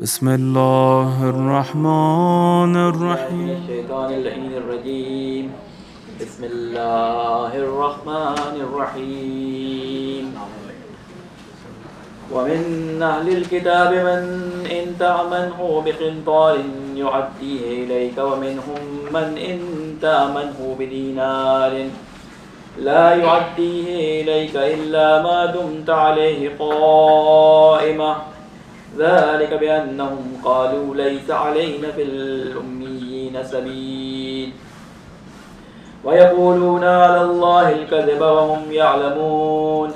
بسم الله الرحمن من الرحيم. الشيطان اللعين الرجيم. بسم الله الرحمن الرحيم. ومن أهل الكتاب من إن تأمنه بقنطار يعديه إليك ومنهم من إن تأمنه بدينار لا يعديه إليك إلا ما دمت عليه قائمة ذلك بأنهم قالوا ليس علينا في الأميين سبيل ويقولون على الله الكذب وهم يعلمون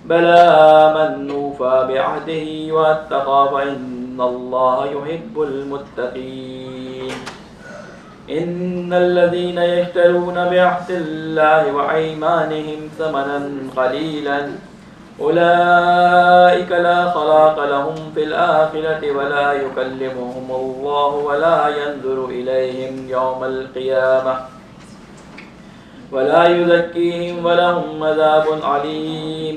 بلى من أوفى بعهده واتقى فإن الله يحب المتقين إن الذين يشترون بعهد الله وأيمانهم ثمنا قليلا أولئك لا خلاق لهم في الآخرة ولا يكلمهم الله ولا ينظر إليهم يوم القيامة ولا يزكيهم ولهم عذاب عليم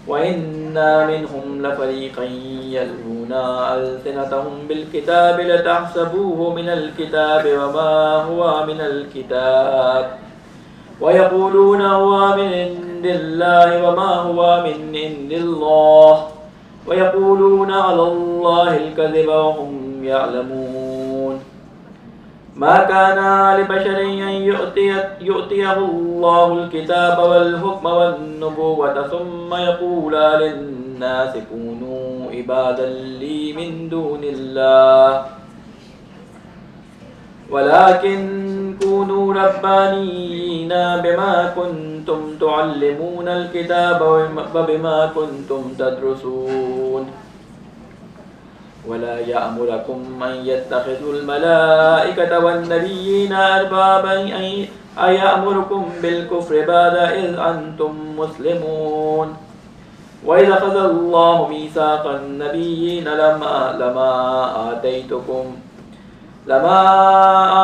وإنا منهم لفريقا يلوون ألسنتهم بالكتاب لتحسبوه من الكتاب وما هو من الكتاب ويقولون هو من عند الله وما هو من عند الله ويقولون على الله الكذب وهم يعلمون ما كان لبشر أن يؤتيه الله الكتاب والحكم والنبوة ثم يقول للناس كونوا عبادا لي من دون الله ولكن كونوا ربانيين بما كنتم تعلمون الكتاب وبما كنتم تدرسون ولا يأمركم أن يتخذوا الملائكة والنبيين أربابا أن يأمركم بالكفر بعد إذ أنتم مسلمون وإذا أخذ الله ميثاق النبيين لما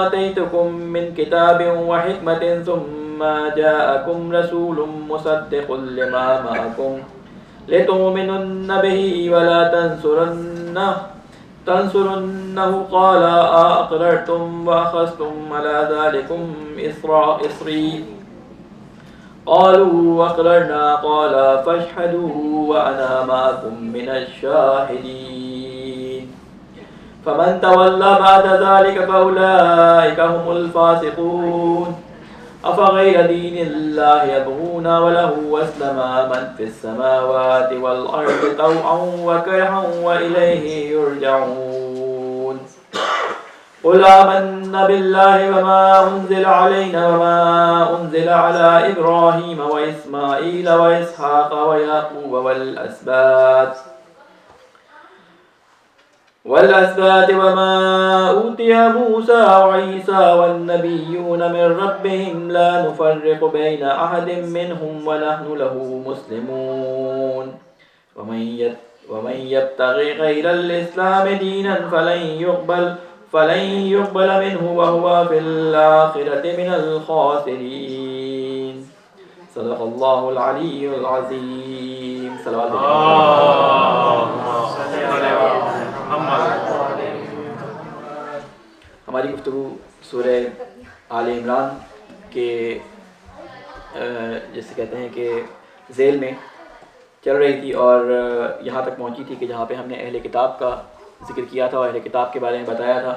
آتيتكم من كتاب وحكمة ثم جاءكم رسول مصدق لما معكم لتؤمنن به ولا تنصرنه قال أقررتم وأخذتم على ذلكم إصري قالوا أقررنا قال فاشهدوا وأنا معكم من الشاهدين فمن تولى بعد ذلك فأولئك هم الفاسقون أفغير دين الله يبغون وله أسلم من في السماوات والأرض طوعا وكرها وإليه يرجعون قل آمنا بالله وما أنزل علينا وما أنزل على إبراهيم وإسماعيل وإسحاق ويعقوب والأسباط وما أوتي موسى وعيسى والنبيون من ربهم لا نفرق بين أحد منهم ونحن له مسلمون ومن يبتغي غير الإسلام دينا فلن يقبل منه وهو في الآخرة من الخاسرين صدق الله العلي العظيم صلوات ہماری گفتگو سورہ آل عمران کے جیسے کہتے ہیں کہ ذیل میں چل رہی تھی اور یہاں تک پہنچی تھی کہ جہاں پہ ہم نے اہل کتاب کا ذکر کیا تھا اور اہل کتاب کے بارے میں بتایا تھا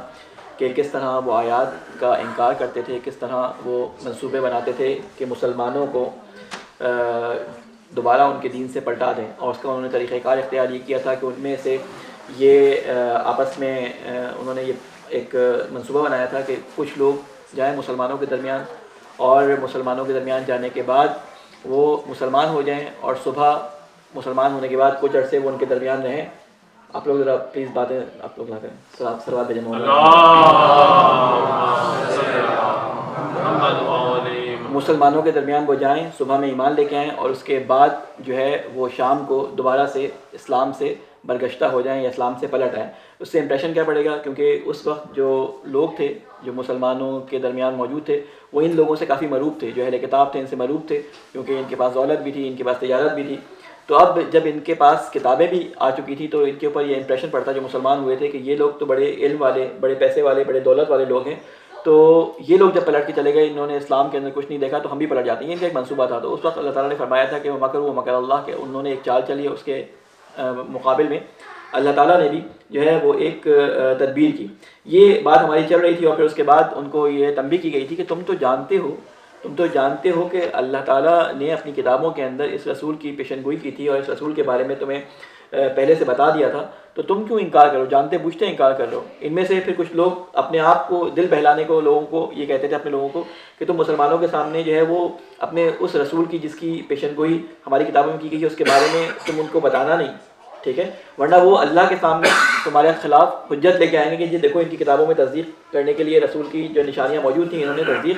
کہ کس طرح وہ آیات کا انکار کرتے تھے، کس طرح وہ منصوبے بناتے تھے کہ مسلمانوں کو دوبارہ ان کے دین سے پلٹا دیں، اور اس کا انہوں نے طریقہ کار اختیار یہ کیا تھا کہ ان میں سے یہ آپس میں انہوں نے یہ ایک منصوبہ بنایا تھا کہ کچھ لوگ جائیں مسلمانوں کے درمیان، اور مسلمانوں کے درمیان جانے کے بعد وہ مسلمان ہو جائیں، اور صبح مسلمان ہونے کے بعد کچھ عرصے وہ ان کے درمیان رہیں۔ آپ لوگ ذرا پلیز باتیں آپ لوگ نہ کریں، صلوات بھیجیں مسلمانوں کے درمیان وہ جائیں، صبح میں ایمان لے کے آئیں، اور اس کے بعد جو ہے وہ شام کو دوبارہ سے اسلام سے برگشتہ ہو جائیں یا اسلام سے پلٹ آئیں۔ اس سے امپریشن کیا پڑے گا؟ کیونکہ اس وقت جو لوگ تھے جو مسلمانوں کے درمیان موجود تھے وہ ان لوگوں سے کافی مروب تھے، جو اہل کتاب تھے ان سے مروب تھے، کیونکہ ان کے پاس دولت بھی تھی، ان کے پاس تجارت بھی تھی، تو اب جب ان کے پاس کتابیں بھی آ چکی تھی تو ان کے اوپر یہ امپریشن پڑتا جو مسلمان ہوئے تھے کہ یہ لوگ تو بڑے علم والے، بڑے پیسے والے، بڑے دولت والے لوگ ہیں، تو یہ لوگ جب پلٹ کے چلے گئے، انہوں نے اسلام کے اندر کچھ نہیں دیکھا تو ہم بھی پلٹ جاتے ہیں. ان کا ایک منصوبہ تھا. تو اس وقت اللہ تعالیٰ نے فرمایا تھا کہ وہ مکر مکر اللہ، کہ انہوں نے ایک چال چلی، اس کے مقابل میں اللہ تعالیٰ نے بھی جو ہے وہ ایک تدبیر کی. یہ بات ہماری چل رہی تھی اور پھر اس کے بعد ان کو یہ تنبیہ کی گئی تھی کہ تم تو جانتے ہو کہ اللہ تعالیٰ نے اپنی کتابوں کے اندر اس رسول کی پیشن گوئی کی تھی اور اس رسول کے بارے میں تمہیں پہلے سے بتا دیا تھا، تو تم کیوں انکار کرو، جانتے بوجھتے انکار کر رہے ہو. ان میں سے پھر کچھ لوگ اپنے آپ کو دل بہلانے کو لوگوں کو یہ کہتے تھے اپنے لوگوں کو کہ تم مسلمانوں کے سامنے جو ہے وہ اپنے اس رسول کی جس کی پیشن گوئی ہماری کتابوں میں کی گئی ہے اس کے بارے میں تم ان کو بتانا نہیں، ٹھیک ہے، ورنہ وہ اللہ کے سامنے تمہارے خلاف حجت لے کے آئیں گے کہ یہ دیکھو ان کی کتابوں میں تصدیق کرنے کے لیے رسول کی جو نشانیاں موجود تھیں انہوں نے تصدیق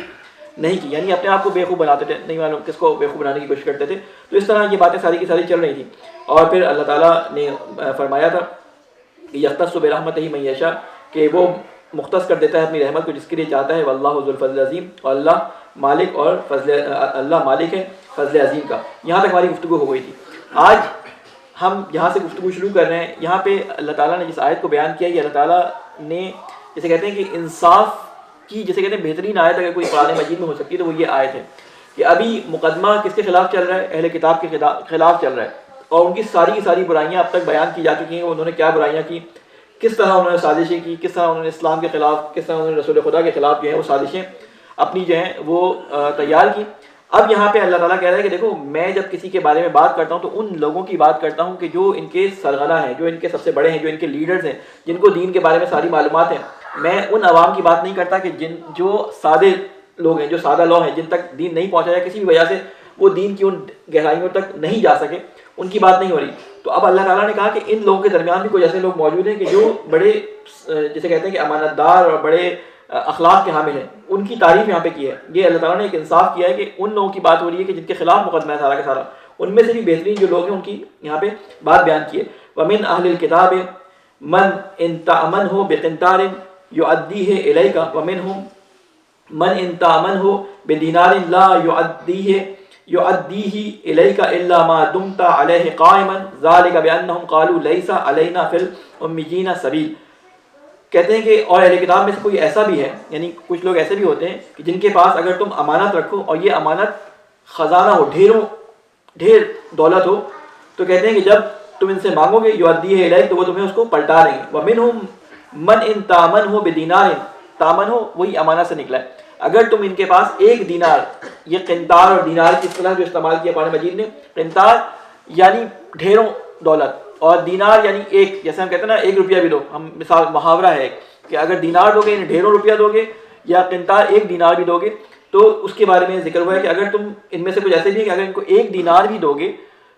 نہیں کی. یعنی اپنے آپ کو بیوقوف بناتے تھے، نہیں معلوم کس کو بیوقوف بنانے کی کوشش کرتے تھے. تو اس طرح یہ باتیں ساری کی ساری چل رہی تھیں. اور پھر اللہ تعالیٰ نے فرمایا تھا کہ یختص برحمتہ من یشاء، کہ وہ مختص کر دیتا ہے اپنی رحمت کو جس کے لیے چاہتا ہے. واللہ ذو الفضل العظیم، اور اللہ مالک ہے فضل عظیم کا. یہاں تک ہماری گفتگو ہو گئی تھی. آج ہم یہاں سے گفتگو شروع کر رہے ہیں. یہاں پہ اللہ تعالیٰ نے جس آیت کو بیان کیا، یہ اللہ تعالیٰ نے جسے کہتے ہیں کہ انصاف کی، جسے کہتے ہیں بہترین آیت اگر کوئی قرآن مجید میں ہو سکتی ہے تو وہ یہ آیت ہے کہ ابھی مقدمہ کس کے خلاف چل رہا ہے؟ اہل کتاب کے خلاف چل رہا ہے، اور ان کی ساری برائیاں اب تک بیان کی جا چکی ہیں. انہوں نے کیا برائیاں کی، کس طرح انہوں نے سازشیں کی، کس طرح انہوں نے اسلام کے خلاف، کس طرح انہوں نے رسول خدا کے خلاف جو ہے وہ سازشیں اپنی جو ہیں وہ تیار کی. اب یہاں پہ اللہ تعالیٰ کہہ رہا ہے کہ دیکھو میں جب کسی کے بارے میں بات کرتا ہوں تو ان لوگوں کی بات کرتا ہوں کہ جو ان کے سرغنہ ہیں، جو ان کے سب سے بڑے ہیں، جو ان کے لیڈرز ہیں، جن کو دین کے بارے میں ساری معلومات ہیں. میں ان عوام کی بات نہیں کرتا کہ جو سادے لوگ ہیں، جو سادہ لوگ ہیں، جن تک دین نہیں پہنچا ہے، کسی بھی وجہ سے وہ دین کی ان گہرائیوں تک نہیں جا سکے، ان کی بات نہیں ہو رہی. تو اب اللہ تعالیٰ نے کہا کہ ان لوگوں کے درمیان بھی کچھ ایسے لوگ موجود ہیں کہ جو بڑے جسے کہتے ہیں کہ امانت دار اور بڑے اخلاق کے حامل ہیں، ان کی تعریف یہاں پہ کی ہے. یہ اللہ تعالیٰ نے ایک انصاف کیا ہے کہ ان لوگوں کی بات ہو رہی ہے کہ جن کے خلاف مقدمہ ہے سارا کا سارا، ان میں سے بھی بہترین جو لوگ ہیں ان کی یہاں پہ بات بیان کی ہے. وَمِنْ أَهْلِ الْكِتَابِ مَنْ إِنْ تَأْمَنْهُ بِقِنْطَارٍ يُؤَدِّيهِ إِلَيْكَ وَمِنْهُمْ مَنْ إِنْ تَأْمَنْهُ بِدِينَارٍ لَا يُؤَدِّيهِ إِلَيْكَ إِلَّا مَا دُمْتَ عَلَيْهِ قَائِمًا ذَلِكَ بِأَنَّهُمْ قَالُوا لَيْسَ عَلَيْنَا فِي الْأُمِّيِّينَ سَبِيلٌ. کہتے ہیں کہ اور اہل کتاب میں سے کوئی ایسا بھی ہے، یعنی کچھ لوگ ایسے بھی ہوتے ہیں کہ جن کے پاس اگر تم امانت رکھو اور یہ امانت خزانہ ہو، ڈھیر دولت ہو، تو کہتے ہیں کہ جب تم ان سے مانگو گے یؤدیہ الیک، تو وہ تمہیں اس کو پلٹا دیں گے. وَمِنْهُمْ مَنْ إِنْ تَأْمَنْهُ بِدِينَارٍ، تامن ہو وہی امانت سے نکلا ہے. اگر تم ان کے پاس ایک دینار، یہ قنطار اور دینار کی اصطلاح جو استعمال کیا قرآن مجید نے، قنطار یعنی ڈھیروں دولت اور دینار یعنی ایک، جیسے ہم کہتے ہیں نا ایک روپیہ بھی دو، ہم مثال محاورہ ہے کہ اگر دینار دو گے یعنی ڈھیروں روپیہ دو گے، یا قنطار ایک دینار بھی دو گے، تو اس کے بارے میں ذکر ہوا ہے کہ اگر تم ان میں سے کچھ ایسے بھی ہیں کہ اگر ان کو ایک دینار بھی دو گے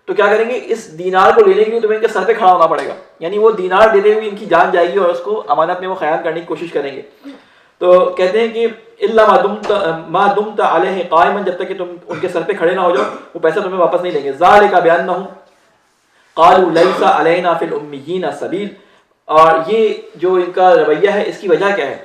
تو کیا کریں گے، اس دینار کو لینے کے لیے تمہیں ان کے سر پہ کھڑا ہونا پڑے گا. یعنی وہ دینار دیتے ہوئے ان کی جان جائے گی اور اس کو امانت میں وہ خیانت کرنے کی کوشش کریں گے. تو کہتے ہیں کہ الا ما دمت علیہ قائما، جب تک کہ تم ان کے سر پہ کھڑے نہ ہو جاؤ وہ پیسہ تمہیں واپس نہیں دیں گے. ذالک بانہم قالوا لیس علینا فی الامیین سبیل. اور یہ جو ان کا رویہ ہے اس کی وجہ کیا ہے؟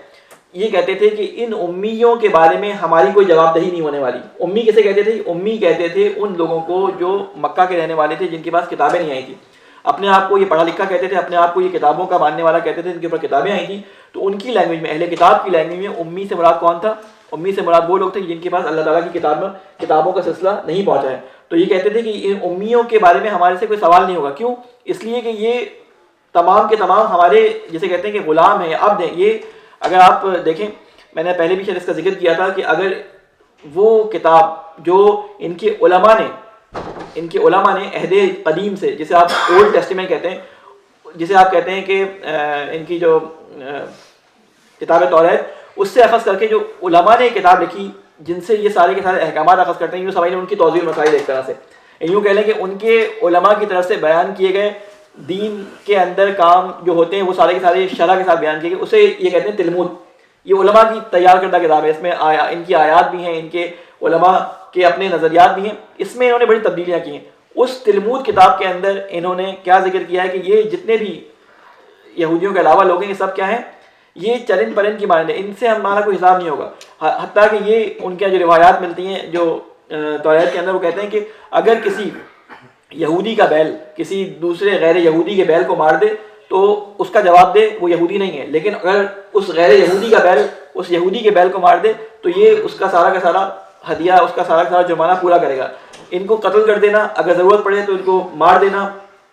یہ کہتے تھے کہ ان امیوں کے بارے میں ہماری کوئی جواب دہی نہیں ہونے والی. امی کیسے کہتے تھے؟ امی کہتے تھے ان لوگوں کو جو مکہ کے رہنے والے تھے، جن کے پاس کتابیں نہیں آئی تھیں. اپنے آپ کو یہ پڑھا لکھا کہتے تھے، اپنے آپ کو یہ کتابوں کا ماننے والا کہتے تھے، جن کے اوپر کتابیں آئی تھیں. تو ان کی لینگویج میں، اہل کتاب کی لینگویج میں، امی سے مراد کون تھا؟ امی سے مراد وہ لوگ تھے جن کے پاس اللہ تعالیٰ کی کتابوں کا سلسلہ نہیں پہنچا ہے. تو یہ کہتے تھے کہ ان امیوں کے بارے میں ہمارے سے کوئی سوال نہیں ہوگا. کیوں؟ اس لیے کہ یہ تمام کے تمام ہمارے جسے کہتے ہیں کہ غلام ہیں یا عبد ہیں. یہ اگر آپ دیکھیں، میں نے پہلے بھی شاید اس کا ذکر کیا تھا کہ اگر وہ کتاب جو ان کے علماء نے عہد قدیم سے، جسے آپ اولڈ ٹیسٹیمنٹ کہتے ہیں، جسے آپ کہتے ہیں کہ ان کی جو کتاب توریت، اس سے اخذ کر کے جو علماء نے کتاب لکھی جن سے یہ سارے کے سارے احکامات اخذ کرتے ہیں، یوں سمجھ لیں ان کی توضیح المسائل ایک طرح سے، یوں کہہ لیں کہ ان کے علماء کی طرف سے بیان کیے گئے دین کے اندر کام جو ہوتے ہیں وہ سارے کے سارے شرح کے ساتھ بیان کیے گئے، اسے یہ کہتے ہیں تلمود. یہ علماء کی تیار کردہ کتاب ہے. اس میں ان کی آیات بھی ہیں، ان کے علماء کے اپنے نظریات بھی ہیں. اس میں انہوں نے بڑی تبدیلیاں کی ہیں. اس تلمود کتاب کے اندر انہوں نے کیا ذکر کیا ہے کہ یہ جتنے بھی یہودیوں کے علاوہ لوگ ہیں، یہ سب کیا ہیں؟ یہ چرند پرند کی مانند ہیں، ان سے ہمارا کوئی حساب نہیں ہوگا. حتیٰ کہ یہ ان کے جو روایات ملتی ہیں جو توریت کے اندر، وہ کہتے ہیں کہ اگر کسی یہودی کا بیل کسی دوسرے غیر یہودی کے بیل کو مار دے تو اس کا جواب دے وہ یہودی نہیں ہے، لیکن اگر اس غیر یہودی کا بیل اس یہودی کے بیل کو مار دے تو یہ اس کا سارا ہدیہ، اس کا سارا جرمانہ پورا کرے گا۔ ان کو قتل کر دینا، اگر ضرورت پڑے تو ان کو مار دینا،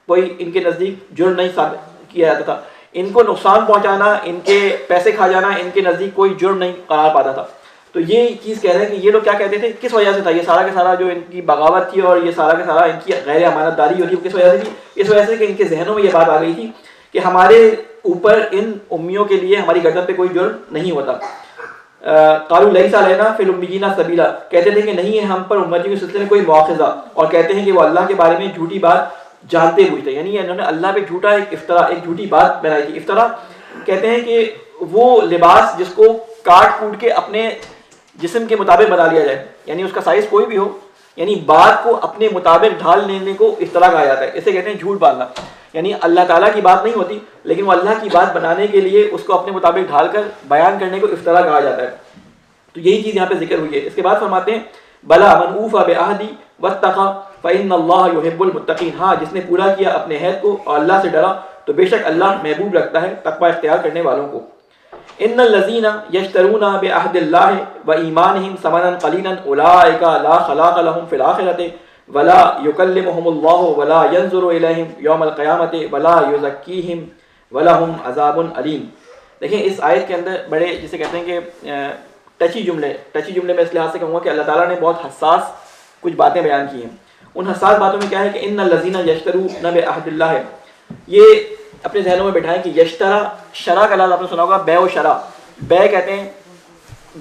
کوئی ان کے نزدیک جرم نہیں ثابت کیا جاتا تھا۔ ان کو نقصان پہنچانا، ان کے پیسے کھا جانا ان کے نزدیک کوئی جرم نہیں قرار پاتا تھا۔ تو یہ چیز کہہ رہے ہیں کہ یہ لوگ کیا کہتے تھے، کس وجہ سے تھا یہ سارا کا سارا جو ان کی بغاوت تھی اور یہ سارا کا سارا ان کی غیر امانت داری ہوتی ہے، کس وجہ سے تھی؟ اس وجہ سے کہ ان کے ذہنوں میں یہ بات آ گئی تھی کہ ہمارے اوپر ان امیوں کے لیے ہماری گردن پہ کوئی جرم نہیں ہوتا۔ قالوا لیس علینا فی الامیین سبیلا، کہتے تھے کہ نہیں ہے ہم پر امتیوں کے سلسلے میں کوئی مواخذہ، اور کہتے ہیں کہ وہ اللہ کے بارے میں جھوٹی بات جانتے ہوئے تھے، یعنی انہوں نے اللہ پہ جھوٹا ایک جھوٹی بات بنائی تھی۔ افطرا کہتے ہیں کہ وہ لباس جس کو کاٹ کوٹ کے اپنے جسم کے مطابق بنا لیا جائے، یعنی اس کا سائز کوئی بھی ہو، یعنی بات کو اپنے مطابق ڈھال لینے کو افطرا کہا جاتا ہے۔ اسے کہتے ہیں جھوٹ باندھنا، یعنی اللہ تعالیٰ کی بات نہیں ہوتی لیکن وہ اللہ کی بات بنانے کے لیے اس کو اپنے مطابق ڈھال کر بیان کرنے کو افطرا کہا جاتا ہے۔ تو یہی چیز یہاں پہ ذکر ہوئی ہے۔ اس کے بعد فرماتے ہیں بلا من اوفی بعہدی واتقی فإن اللہ یحب المتقین، ہاں جس نے پورا کیا اپنے عہد کو اور اللہ سے ڈرا تو بے شک اللہ محبوب رکھتا ہے تقوی اختیار کرنے والوں کو۔ ان الذین یشترون بعہد اللہ وایمانہم ثمنا قلیلا اولئک لا خلاق لهم فی الآخرۃ ولا یکلمہم اللہ ولا ینظر الیہم یوم القیامۃ ولا یزکیہم ولہم عذاب علیم۔ دیکھیں اس آیت کے اندر بڑے جسے کہتے ہیں کہ ٹچی جملے میں اس لحاظ سے کہوں گا کہ اللہ تعالیٰ نے بہت حساس کچھ باتیں بیان کی ہیں۔ ان حساس باتوں میں کیا ہے کہ ان الذین یشترون بعہد اللہ، یہ اپنے ذہنوں میں بٹھائیں کہ یشترا، شرع کا لفظ آپ نے سنا ہوگا، بیع و شرع، بیع کہتے ہیں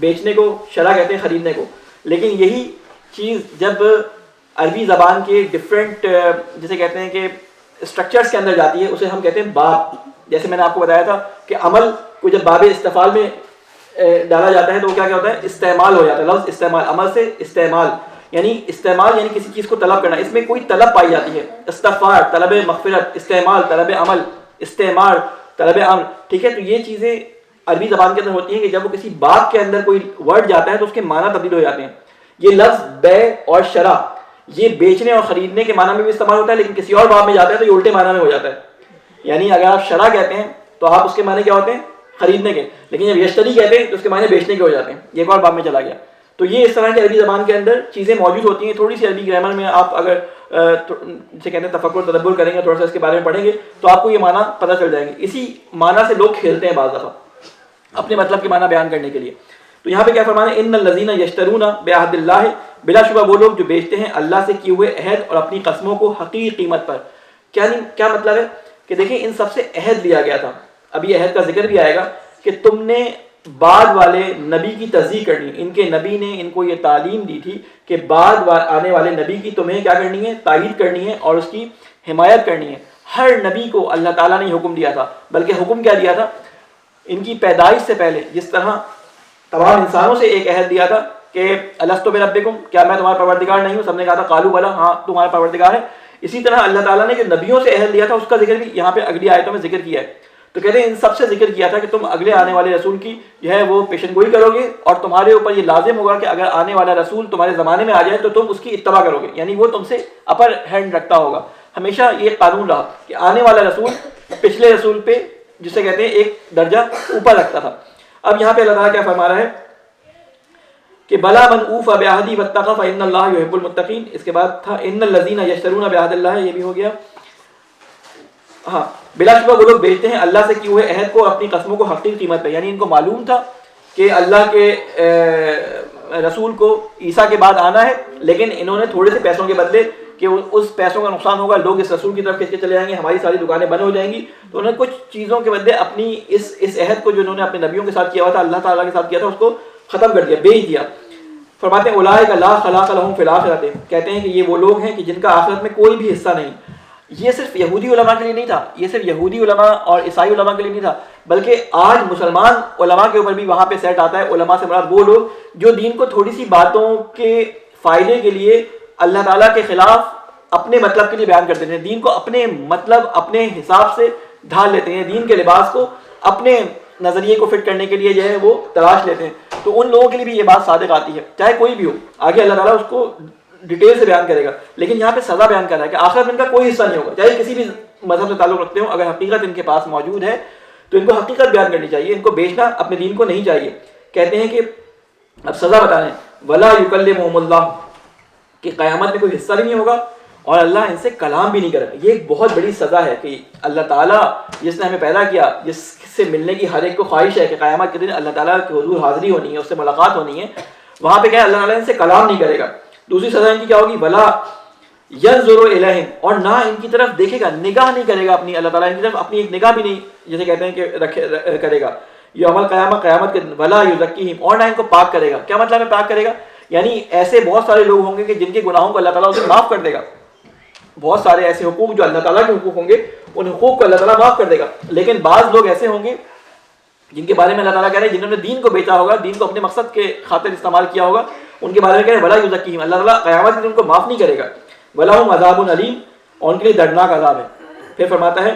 بیچنے کو، شرع کہتے ہیں خریدنے کو، لیکن یہی چیز جب عربی زبان کے ڈفرینٹ جسے کہتے ہیں کہ اسٹرکچرز کے اندر جاتی ہے اسے ہم کہتے ہیں باب۔ جیسے میں نے آپ کو بتایا تھا کہ عمل کو جب باب استفعال میں ڈالا جاتا ہے تو وہ کیا ہوتا ہے، استعمال ہو جاتا ہے۔ لفظ استعمال، عمل سے استعمال، یعنی استعمال یعنی کسی چیز کو طلب کرنا، اس میں کوئی طلب پائی جاتی ہے۔ استغفار طلب مغفرت، استعمال طلب عمل، استعمار طلب امر، ٹھیک ہے۔ تو یہ چیزیں عربی زبان کے اندر ہوتی ہیں کہ جب وہ کسی باب کے اندر کوئی ورڈ جاتا ہے تو اس کے معنی تبدیل ہو جاتے ہیں۔ یہ لفظ بیع اور شرع یہ بیچنے اور خریدنے کے معنی میں بھی استعمال ہوتا ہے، لیکن کسی اور باب میں جاتا ہے تو یہ الٹے معنی میں ہو جاتا ہے۔ یعنی اگر آپ شرع کہتے ہیں تو آپ اس کے معنی کیا ہوتے ہیں، خریدنے کے، لیکن جب یشتری کہتے ہیں تو اس کے معنی بیچنے کے ہو جاتے ہیں، یہ ایک اور باب میں چلا گیا۔ تو یہ اس طرح کی عربی زبان کے اندر چیزیں موجود ہوتی ہیں۔ تھوڑی سی عربی گرامر میں آپ اگر جسے کہتے ہیں تفکر تدبر کریں گے، تھوڑا سا اس کے بارے میں پڑھیں گے تو آپ کو یہ معنی پتہ چل جائیں گے۔ اسی معنی سے لوگ کھیلتے ہیں بعض دفعہ اپنے مطلب کے معنی بیان کرنے کے لیے۔ تو یہاں پہ کیا فرمانا ہے، ان الذین یشترون بعہد اللہ، بلا شبہ وہ لوگ جو بیچتے ہیں اللہ سے کیے ہوئے عہد اور اپنی قسموں کو حقیقی قیمت پر۔ کیا مطلب ہے کہ دیکھیں ان سب سے عہد لیا گیا تھا، اب یہ عہد کا ذکر بھی آئے گا کہ تم نے بعد والے نبی کی تصدیق کرنی، ان کے نبی نے ان کو یہ تعلیم دی تھی کہ بعد آنے والے نبی کی تمہیں کیا کرنی ہے، تائید کرنی ہے اور اس کی حمایت کرنی ہے۔ ہر نبی کو اللہ تعالیٰ نے حکم دیا تھا، بلکہ حکم کیا دیا تھا، ان کی پیدائش سے پہلے جس طرح تمام انسانوں سے ایک عہد دیا تھا کہ الست بربکم، کیا میں تمہارا پروردگار نہیں ہوں؟ سب نے کہا تھا قالوا بلا، ہاں تمہارا پروردگار ہے۔ اسی طرح اللہ تعالیٰ نے جو نبیوں سے عہد لیا تھا اس کا ذکر بھی یہاں پہ اگلی آیتوں میں ذکر کیا ہے۔ تو کہتے ہیں ان سب سے ذکر کیا تھا کہ تم اگلے آنے والے رسول کی جو ہے وہ پیشن گوئی کرو گے، اور تمہارے اوپر یہ لازم ہوگا کہ اگر آنے والا رسول تمہارے زمانے میں آ جائے تو تم اس کی اتباع کرو گے، یعنی وہ تم سے اپر ہینڈ رکھتا ہوگا۔ ہمیشہ یہ قانون رہا کہ آنے والا رسول پچھلے رسول پہ جسے کہتے ہیں ایک درجہ اوپر رکھتا تھا۔ اب یہاں پہ اللہ تعالیٰ کیا فرما رہا ہے کہ بلا من اوفی بعہدی واتقی فإن اللہ یحب المتقین۔ اس کے بعد تھا ان الذین یشترون بعہد اللہ، یہ بھی ہو گیا۔ ہاں بلا شبہ وہ لوگ بیچتے ہیں اللہ سے کیے ہوئے عہد کو اور اپنی قسموں کو حقیقی قیمت پہ، یعنی ان کو معلوم تھا کہ اللہ کے رسول کو عیسیٰ کے بعد آنا ہے، لیکن انہوں نے تھوڑے سے پیسوں کے بدلے کہ اس پیسوں کا نقصان ہوگا، لوگ اس رسول کی طرف کھینچ کے چلے جائیں گے، ہماری ساری دکانیں بند ہو جائیں گی، تو انہوں نے کچھ چیزوں کے بدلے اپنی اس عہد کو جو انہوں نے اپنے نبیوں کے ساتھ کیا ہوا تھا، اللہ تعالیٰ کے ساتھ کیا تھا، اس کو ختم کر دیا، بیچ دیا۔ فرماتے ہیں اولئک لا خلاق لهم فی الآخرۃ، کہتے ہیں کہ یہ وہ لوگ ہیں کہ جن کا آخرت میں کوئی بھی حصہ نہیں۔ یہ صرف یہودی علماء کے لیے نہیں تھا، یہ صرف یہودی علماء اور عیسائی علماء کے لیے نہیں تھا، بلکہ آج مسلمان علماء کے اوپر بھی وہاں پہ سیٹ آتا ہے۔ علماء سے مراد وہ لوگ جو دین کو تھوڑی سی باتوں کے فائدے کے لیے اللہ تعالیٰ کے خلاف اپنے مطلب کے لیے بیان کرتے ہیں، دین کو اپنے مطلب اپنے حساب سے ڈھال لیتے ہیں، دین کے لباس کو اپنے نظریے کو فٹ کرنے کے لیے جو ہے وہ تلاش لیتے ہیں۔ تو ان لوگوں کے لیے بھی یہ بات صادق آتی ہے، چاہے کوئی بھی ہو، آگے اللہ تعالیٰ اس کو ڈیٹیل سے بیان کرے گا. لیکن یہاں پہ سزا بیان کر رہا ہے کہ آخرت میں ان کا کوئی حصہ نہیں ہوگا, چاہے کسی بھی مذہب سے تعلق رکھتے ہوں, اگر حقیقت ان کے پاس موجود ہے تو ان کو حقیقت بیان کرنی چاہیے, ان کو بیچنا اپنے دین کو نہیں چاہیے. کہتے ہیں کہ اب سزا بتا رہے ہیں, ولا یکلمہم اللہ, کہ قیامت میں کوئی حصہ بھی نہیں ہوگا اور اللہ ان سے کلام بھی نہیں کرے گا. یہ ایک بہت بڑی سزا ہے کہ اللہ تعالیٰ جس نے ہمیں پیدا کیا, جس سے ملنے کی ہر ایک کو خواہش ہے کہ قیامت کے دن اللہ تعالیٰ کے حضور حاضری ہونی ہے, اس سے ملاقات ہونی ہے, وہاں پہ کیا ہے اللہ تعالیٰ ان سے کلام نہیں کرے گا. دوسری سزا ان کی کیا ہوگی, ولا ینظر الیہم, اور نہ ان کی طرف دیکھے گا, نگاہ نہیں کرے گا اپنی, اللہ تعالیٰ ان کی طرف اپنی ایک نگاہ بھی نہیں, جیسے کہتے ہیں کہ کرے گا. یوم القیامت, قیامت کے دن, ولا یزکیہم, اور نہ ان کو پاک کرے گا. کیا مطلب ہے پاک کرے گا؟ یعنی ایسے بہت سارے لوگ ہوں گے کہ جن کے گناہوں کو اللہ تعالیٰ اسے معاف کر دے گا. بہت سارے ایسے حقوق جو اللہ تعالیٰ کے حقوق ہوں گے, ان حقوق کو اللہ تعالیٰ معاف کر دے گا. لیکن بعض لوگ ایسے ہوں گے جن کے بارے میں اللہ تعالیٰ کہہ رہے ہیں جنہوں نے دین کو بیچا ہوگا, دین کو اپنے مقصد کے خاطر استعمال کیا ہوگا, ان کے بارے میں کہہ رہے ہیں ولا یزکیہم, اللہ تعالیٰ قیامت کے دن ان کو معاف نہیں کرے گا. وَلَهُمْ عَذَابٌ عَلِيمٌ, اور ان کے لیے دردناک عذاب ہے. پھر فرماتا ہے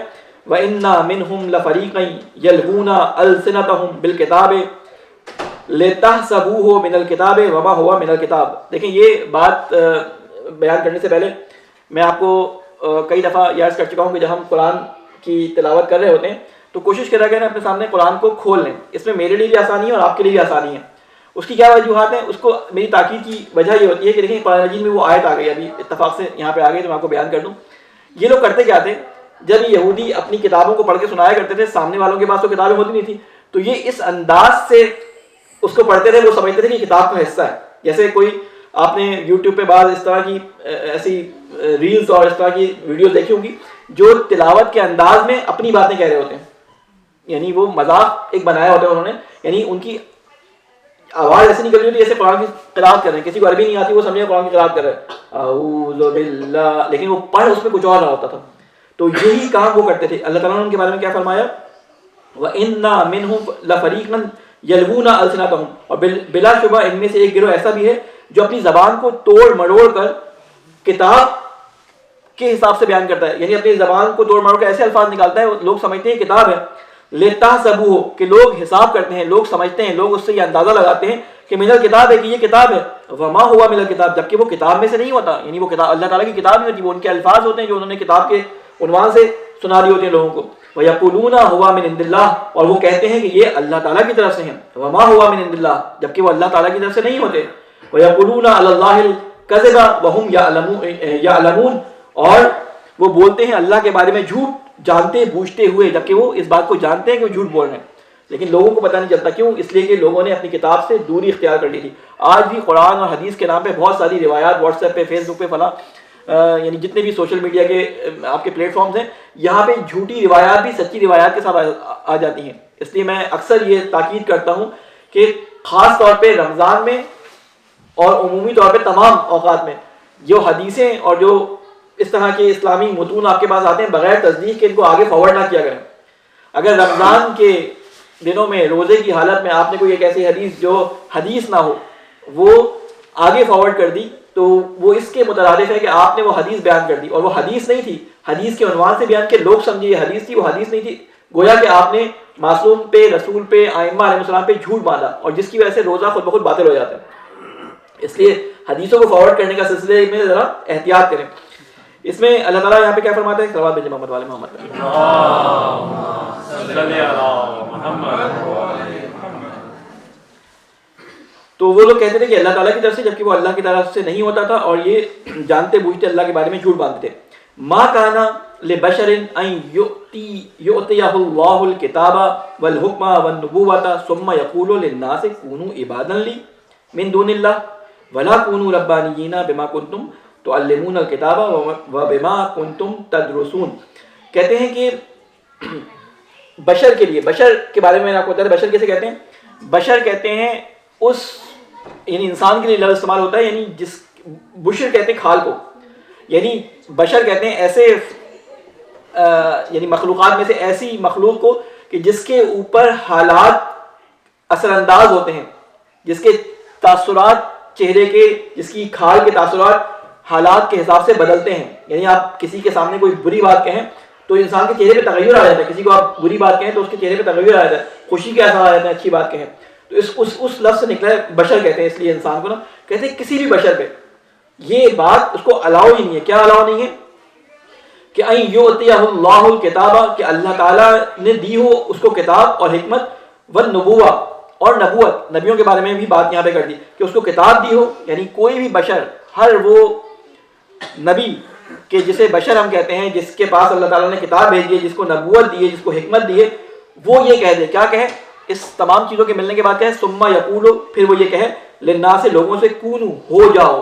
وَإِنَّا مِنْهُمْ لَفَرِيقًا يَلْوُونَ أَلْسِنَتَهُمْ بِالْكِتَابِ لِتَحْسَبُوهُ مِنَ الْكِتَابِ وَمَا هُوَ مِنَ الْكِتَابِ. دیکھیں یہ بات بیان کرنے سے پہلے میں آپ کو کئی دفعہ یاد کر چکا ہوں کہ جب ہم قرآن کی تلاوت کر رہے ہوتے ہیں تو کوشش کرا کریں اپنے سامنے قرآن کو کھول لیں. اس میں میرے لیے بھی آسانی ہے اور آپ کے لیے بھی آسانی ہے. اس کی کیا وجوہات ہیں؟ اس کو میری تاکید کی وجہ یہ ہوتی ہے کہ دیکھیں قرآن مجید میں وہ آیت آ گئی, ابھی اتفاق سے یہاں پہ آ گئی تو میں آپ کو بیان کر دوں. یہ لوگ کرتے کیا تھے, جب یہ یہودی اپنی کتابوں کو پڑھ کے سنایا کرتے تھے, سامنے والوں کے پاس تو کتابیں ہوتی نہیں تھی, تو یہ اس انداز سے اس کو پڑھتے تھے, وہ سمجھتے تھے کہ کتاب کا حصہ ہے. جیسے کوئی آپ نے یوٹیوب پہ بعض اس طرح کی ایسی ریلز اور اس طرح کی ویڈیوز دیکھی ہوں گی جو تلاوت کے انداز میں اپنی باتیں کہہ رہے ہوتے ہیں, یعنی وہ مذاق ایک بنایا ہوتا ہے انہوں نے, یعنی ان کی آواز ایسی نکل رہی ہوتی ہے جیسے قرآن کی قرات کر رہے ہیں. کسی کو عربی نہیں آتی, وہ سمجھے قرآن کی قرات کر رہے ہیں اعوذ باللہ, لیکن وہ پڑھ اس میں کچھ اور رہا ہوتا تھا. تو یہی کام وہ کرتے تھے. اللہ تعالیٰ نے ان کے بارے میں کیا فرمایا, وَإِنَّا مِنْهُمْ لَفَرِيقًا يَلْوُونَ أَلْسِنَتَهُمْ, اور بلا شبہ ان میں سے ایک گروہ ایسا بھی ہے جو اپنی زبان کو توڑ مڑوڑ کر کتاب کے حساب سے بیان کرتا ہے, یعنی اپنی زبان کو توڑ مڑوڑ کر ایسے الفاظ نکالتا ہے لوگ سمجھتے ہیں کتاب ہے. لِتَحْسَبُوهُ, کہ لوگ حساب کرتے ہیں, لوگ سمجھتے ہیں, لوگ اس سے یہ اندازہ لگاتے ہیں کہ من الکتاب ہے, کہ یہ کتاب ہے. وما ہوا من الکتاب, جبکہ وہ کتاب میں سے نہیں ہوتا, یعنی وہ کتاب اللہ تعالیٰ کی کتاب نہیں ہوتی, وہ ان کے الفاظ ہوتے ہیں جو انہوں نے کتاب کے عنوان سے سنا دی ہوتی ہیں لوگوں کو. وَيَقُولُونَ هُوَ مِنْ عِنْدِ اللَّهِ, اور وہ کہتے ہیں کہ یہ اللہ تعالیٰ کی طرف سے ہیں. وما ہوا من عند اللہ, جبکہ وہ اللہ تعالیٰ کی طرف سے نہیں ہوتے. وَيَقُولُونَ عَلَى اللَّهِ الْكَذِبَ وَهُمْ يَعْلَمُونَ, اور وہ بولتے ہیں اللہ کے بارے میں جھوٹ جانتے بوجھتے ہوئے, جبکہ وہ اس بات کو جانتے ہیں کہ وہ جھوٹ بول رہے ہیں, لیکن لوگوں کو پتہ نہیں چلتا. کیوں؟ اس لیے کہ لوگوں نے اپنی کتاب سے دوری اختیار کر لی تھی. آج بھی قرآن اور حدیث کے نام پہ بہت ساری روایات واٹس ایپ پہ, فیس بک پہ, فلاں یعنی جتنے بھی سوشل میڈیا کے آپ کے پلیٹ فارمز ہیں, یہاں پہ جھوٹی روایات بھی سچی روایات کے ساتھ آ جاتی ہیں. اس لیے میں اکثر یہ تاکید کرتا ہوں کہ خاص طور پہ رمضان میں اور عمومی طور پہ تمام اوقات میں جو حدیثیں اور جو اس طرح کے اسلامی متون آپ کے پاس آتے ہیں بغیر تصدیق کے, ان کو آگے فارورڈ نہ کیا کریں. اگر رمضان کے دنوں میں روزے کی حالت میں آپ نے کوئی ایک ایسی حدیث جو حدیث نہ ہو وہ آگے فارورڈ کر دی, تو وہ اس کے مترادف ہے کہ آپ نے وہ حدیث بیان کر دی, اور وہ حدیث نہیں تھی, حدیث کے عنوان سے بیان کے لوگ سمجھے یہ حدیث تھی, وہ حدیث نہیں تھی. گویا کہ آپ نے معصوم پہ, رسول پہ, ائمہ علیہ السلام پہ جھوٹ باندھا, اور جس کی وجہ سے روزہ خود بخود باطل ہو جاتا ہے. اس لیے حدیثوں کو فارورڈ کرنے کا سلسلے میں ذرا احتیاط کریں. اس میں اللہ تعالیٰ یہاں پہ کیا فرماتا ہے, صلوات بھیجیں محمد والے محمد. تو وہ لوگ کہتے تھے کہ اللہ تعالیٰ کی طرف سے, جبکہ وہ اللہ کی طرف سے نہیں ہوتا تھا, اور یہ جانتے بوجھتے اللہ کے بارے میں جھوٹ باندھتے تھے. ما کان لبشر ان یؤتیہ اللہ الکتاب والحکم والنبوۃ ثم یقول للناس کونوا عبادا لی من دون اللہ ولا کونوا ربانیین بما کنتم تعلمون الکتاب وبما کنتم تدرسون. کہتے ہیں کہ بشر کے لیے, بشر کے بارے میں آپ کو بتا دیں بشر کیسے کہتے ہیں. بشر کہتے ہیں اس, یعنی انسان کے لیے لفظ استعمال ہوتا ہے, یعنی جس بشر کہتے ہیں کھال کو, یعنی بشر کہتے ہیں ایسے یعنی مخلوقات میں سے ایسی مخلوق کو کہ جس کے اوپر حالات اثر انداز ہوتے ہیں, جس کے تاثرات چہرے کے, جس کی کھال کے تاثرات حالات کے حساب سے بدلتے ہیں. یعنی آپ کسی کے سامنے کوئی بری بات کہیں تو انسان کے چہرے پہ تغیر آ جاتا ہے, کسی کو آپ بری بات کہیں تو اس کے چہرے پہ تغیر آ جاتا ہے, خوشی کے اثر آ جاتا ہے اچھی بات کہیں. تو اس لفظ سے نکلا ہے بشر کہتے ہیں, اس لیے انسان کو نا کہتے ہیں کسی بھی بشر پہ, یہ بات اس کو الاؤ ہی نہیں ہے. کیا الاؤ نہیں ہے؟ کہ این یؤتیہ اللہ الکتاب، کہ اللہ تعالیٰ نے دی ہو اس کو کتاب اور حکمت، والنبوہ اور نبوت، نبیوں کے بارے میں بھی بات یہاں پہ کر دی کہ اس کو کتاب دی ہو. یعنی کوئی بھی بشر، ہر وہ نبی کہ جسے بشر ہم کہتے ہیں، جس کے پاس اللہ تعالیٰ نے کتاب بھیجی ہے، جس کو نبوت دی ہے، جس کو حکمت دی ہے، وہ یہ کہہ دے. کیا کہے اس تمام چیزوں کے ملنے کے بعد؟ کہے ثم یقول، پھر وہ یہ کہے للناس، لوگوں سے، کونو ہو جاؤ،